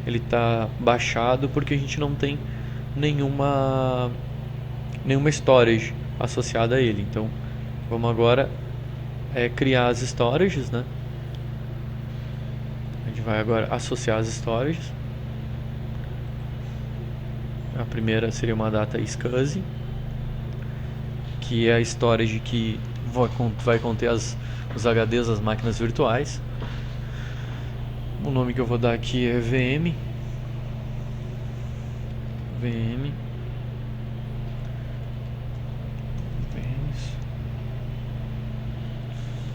ele está baixado porque a gente não tem nenhuma storage associada a ele. Então vamos agora criar as storages, né? A gente vai agora associar as storages. A primeira seria uma data SCSI, que é a storage que vai conter os HDs das máquinas virtuais. O nome que eu vou dar aqui é VM.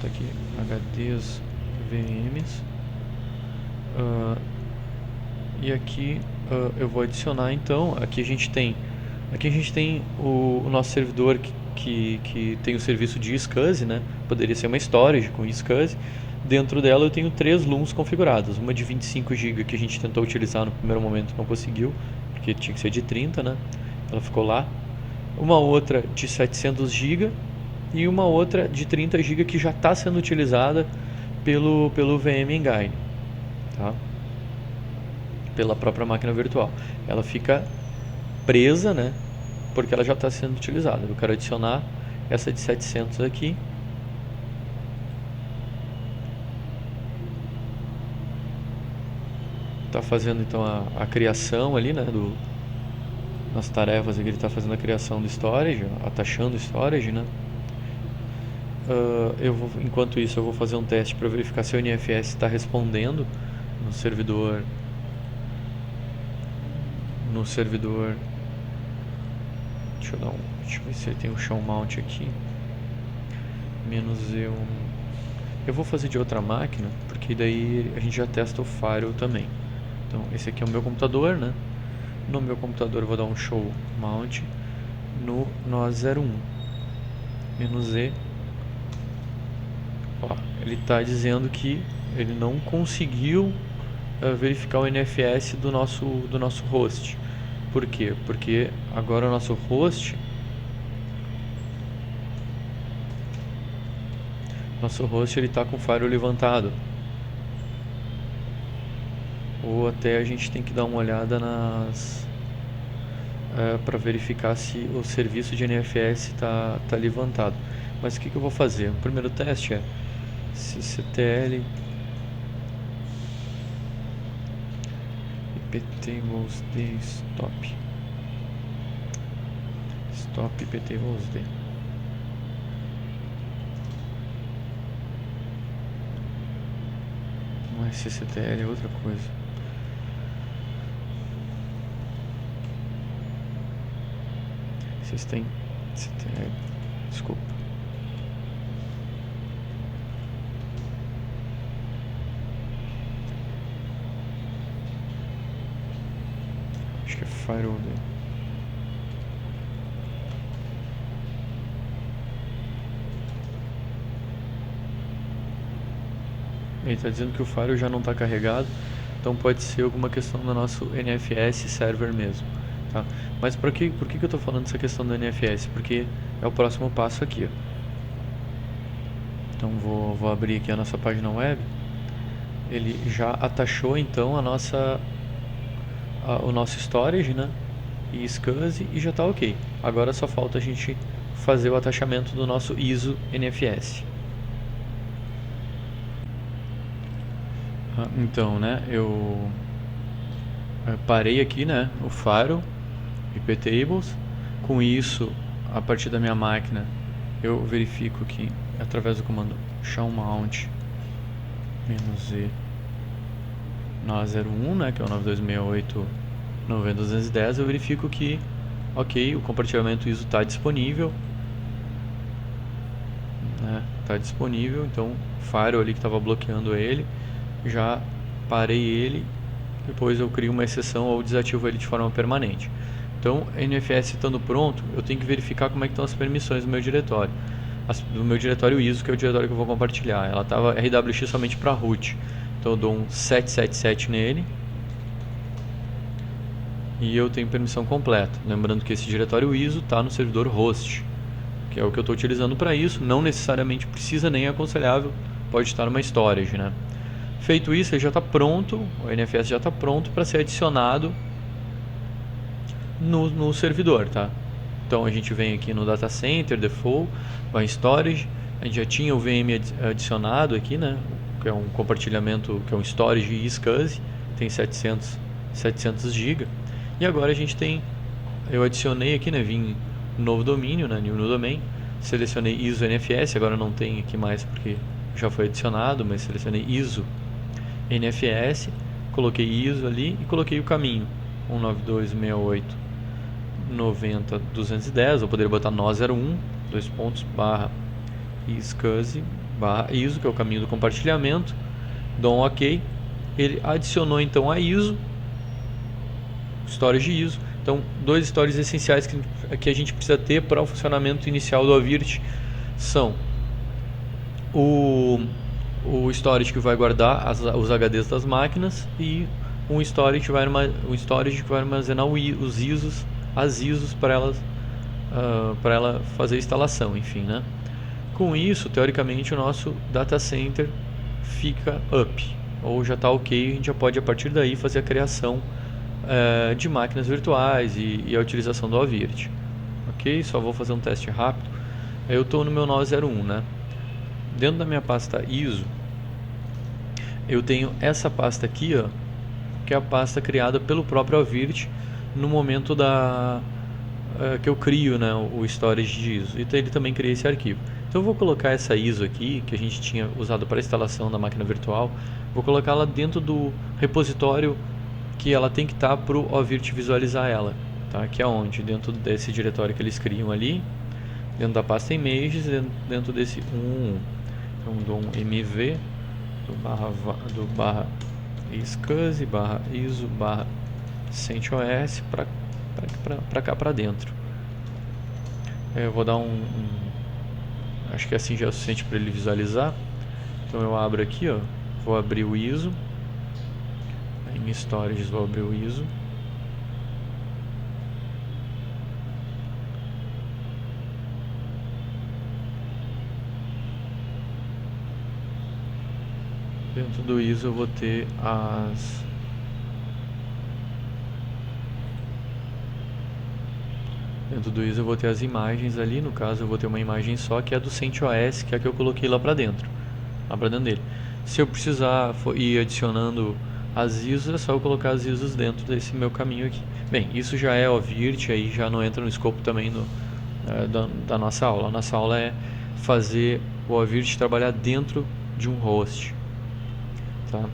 Tá aqui, HDs VMs. E aqui eu vou adicionar então. Aqui a gente tem o nosso servidor que tem o serviço de SCSI, né? Poderia ser uma storage com SCSI. Dentro dela eu tenho 3 LUNs configuradas. Uma de 25 GB que a gente tentou utilizar no primeiro momento, não conseguiu, porque tinha que ser de 30, né? Ela ficou lá. Uma outra de 700 GB e uma outra de 30 GB que já está sendo utilizada pelo VM Engine, tá? pela própria máquina virtual. Ela fica presa, né? Porque ela já está sendo utilizada. Eu quero adicionar essa de 700 aqui. Está fazendo então a criação ali, né? Nas tarefas aqui ele está fazendo a criação do storage, atachando o storage, né? Enquanto isso eu vou fazer um teste para verificar se o NFS está respondendo no servidor. Deixa eu ver se ele tem um show mount aqui. -E1. Eu vou fazer de outra máquina, porque daí a gente já testa o firewall também. Então esse aqui é o meu computador, né? No meu computador eu vou dar um show mount no NOS01. -E. Ó, ele está dizendo que ele não conseguiu verificar o NFS do nosso host. Por quê? Porque agora o nosso host ele está com o firewall levantado. Ou até a gente tem que dar uma olhada para verificar se o serviço de NFS está levantado. Mas o que eu vou fazer? O primeiro teste é sysctl iptablesd stop iptablesd. Não é sysctl, é outra coisa. Vocês têm sysctl, desculpa. Acho que é firewall. Ele está dizendo que o firewall já não está carregado, então pode ser alguma questão do nosso NFS server mesmo, tá? Mas por que eu estou falando dessa questão do NFS? Porque é o próximo passo aqui, ó. Então vou abrir aqui a nossa página web. Ele já atachou então o nosso storage, né? E SCSI, e já está ok. Agora só falta a gente fazer o atachamento do nosso ISO NFS. Então, né, eu parei aqui, né, o firewall iptables. Com isso, a partir da minha máquina, eu verifico que através do comando show mount -e NOS01, né, que é o 9268.90.210, eu verifico que, ok, o compartilhamento ISO está disponível, né, está disponível. Então o firewall ali que estava bloqueando ele, já parei ele, depois eu crio uma exceção ou desativo ele de forma permanente. Então, NFS estando pronto, eu tenho que verificar como é que estão as permissões do meu diretório. Do meu diretório ISO, que é o diretório que eu vou compartilhar. Ela estava RWX somente para root. Então eu dou um 777 nele. E eu tenho permissão completa. Lembrando que esse diretório ISO está no servidor host, que é o que eu estou utilizando para isso. Não necessariamente precisa, nem é aconselhável. Pode estar numa storage, né? Feito isso, ele já está pronto. O NFS já está pronto para ser adicionado no servidor, tá? Então a gente vem aqui no Data Center, Default, vai em Storage. A gente já tinha o VM adicionado aqui, né? Que é um compartilhamento, que é um Storage e SCSI, tem 700 GB. E agora a gente tem, eu adicionei aqui, né? Vim no novo domínio, né? New Domain, selecionei ISO NFS, agora não tem aqui mais porque já foi adicionado, mas selecionei ISO NFS, coloquei ISO ali e coloquei o caminho 192.68.90.210. Eu poderia botar NOS01, /, SCSI, /ISO, que é o caminho do compartilhamento. Dou um OK. Ele adicionou então a ISO, storage ISO. Então, dois storages essenciais que a gente precisa ter para o funcionamento inicial do Avirt são o storage que vai guardar os HDs das máquinas e um storage que vai armazenar os ISOs, as ISOs para ela fazer a instalação, enfim, né? Com isso, teoricamente, o nosso data center fica up, ou já está ok, a gente já pode a partir daí fazer a criação de máquinas virtuais e a utilização do Avirt. Ok? Só vou fazer um teste rápido. Eu estou no meu Node 01, né? Dentro da minha pasta ISO, eu tenho essa pasta aqui, ó, que é a pasta criada pelo próprio Avirt no momento que eu crio, né, o storage de ISO. Então ele também cria esse arquivo. Então eu vou colocar essa ISO aqui, que a gente tinha usado para a instalação da máquina virtual, vou colocá-la dentro do repositório que ela tem que estar para o Avirt visualizar ela, tá? Que é onde? Dentro desse diretório que eles criam ali, dentro da pasta images, dentro desse 1.1. Então dou um mv do barra scsi barra iso barra CentOS para cá para dentro. Eu vou dar acho que assim já é o suficiente para ele visualizar. Então eu abro aqui, ó, vou abrir o ISO. Em Storages vou abrir o ISO. Dentro do ISO eu vou ter as imagens ali. No caso eu vou ter uma imagem só, que é do CentOS, que é a que eu coloquei lá pra dentro dele. Se eu precisar ir adicionando as ISOs, é só eu colocar as ISOs dentro desse meu caminho aqui. Bem, isso já é o Avirt, aí já não entra no escopo também da nossa aula. A nossa aula é fazer o Avirt trabalhar dentro de um host. Tá?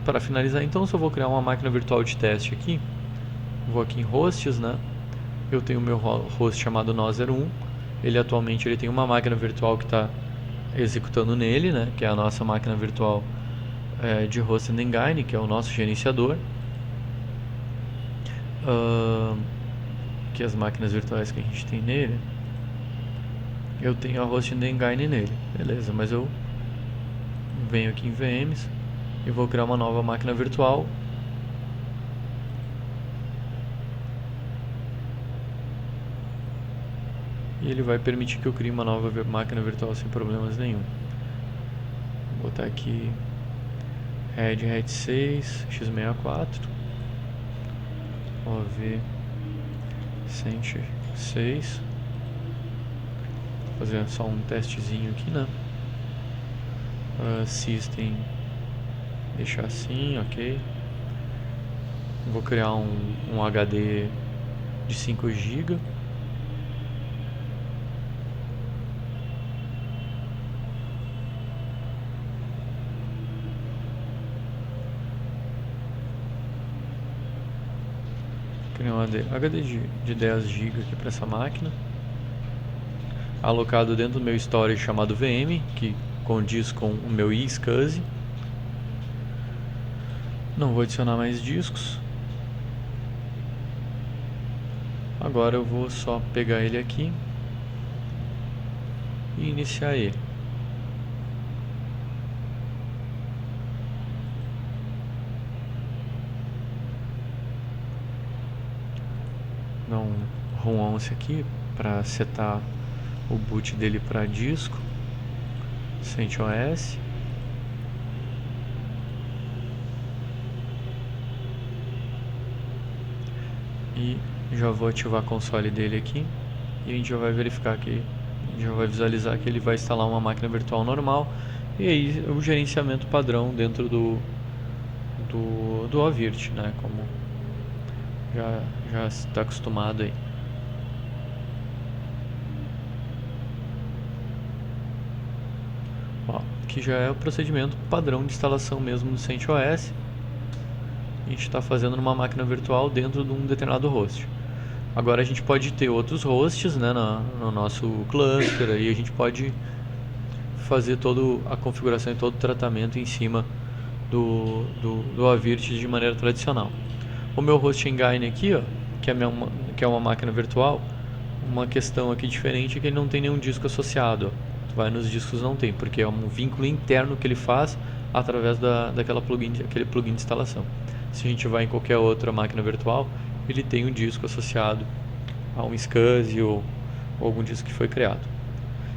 Para finalizar, então, eu só vou criar uma máquina virtual de teste aqui. Vou aqui em hosts, né? Eu tenho o meu host chamado Node01. Ele atualmente tem uma máquina virtual que está executando nele, né? Que é a nossa máquina virtual de Host and Engine, que é o nosso gerenciador. Que as máquinas virtuais que a gente tem nele, eu tenho a Host and Engine nele, beleza? Mas eu venho aqui em VMs e vou criar uma nova máquina virtual. E ele vai permitir que eu crie uma nova máquina virtual sem problemas nenhum. Vou botar aqui Red Hat 6 x64 OV 106. Vou fazer só um testezinho aqui, né? System, deixar assim, ok. Vou criar um HD de 5 GB. Criar um HD de 10 GB aqui para essa máquina, alocado dentro do meu storage chamado VM, que condiz com o meu iSCSI. Não vou adicionar mais discos. Agora eu vou só pegar ele aqui e iniciar ele. Dá um ROM11 aqui para setar o boot dele para disco CentOS. E já vou ativar a console dele aqui e a gente já vai verificar que já vai visualizar que ele vai instalar uma máquina virtual normal, e aí o gerenciamento padrão dentro do Avirt, né, como já está acostumado aí. Ó, aqui já é o procedimento padrão de instalação mesmo do CentOS. A gente está fazendo numa máquina virtual dentro de um determinado host. Agora a gente pode ter outros hosts, né, no nosso cluster, aí a gente pode fazer toda a configuração e todo o tratamento em cima do Avirt de maneira tradicional. O meu Host Engine aqui, ó, que é uma máquina virtual, uma questão aqui diferente é que ele não tem nenhum disco associado. Ó. Tu vai nos discos, não tem, porque é um vínculo interno que ele faz através daquele plugin de instalação. Se a gente vai em qualquer outra máquina virtual, ele tem um disco associado a um SCSI ou algum disco que foi criado.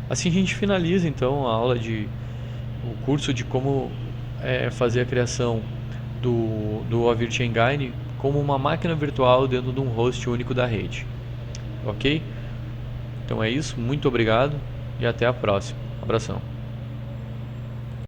Assim a gente finaliza então a aula o curso de como fazer a criação do OVirt Engine como uma máquina virtual dentro de um host único da rede. Ok? Então é isso, muito obrigado e até a próxima. Abração.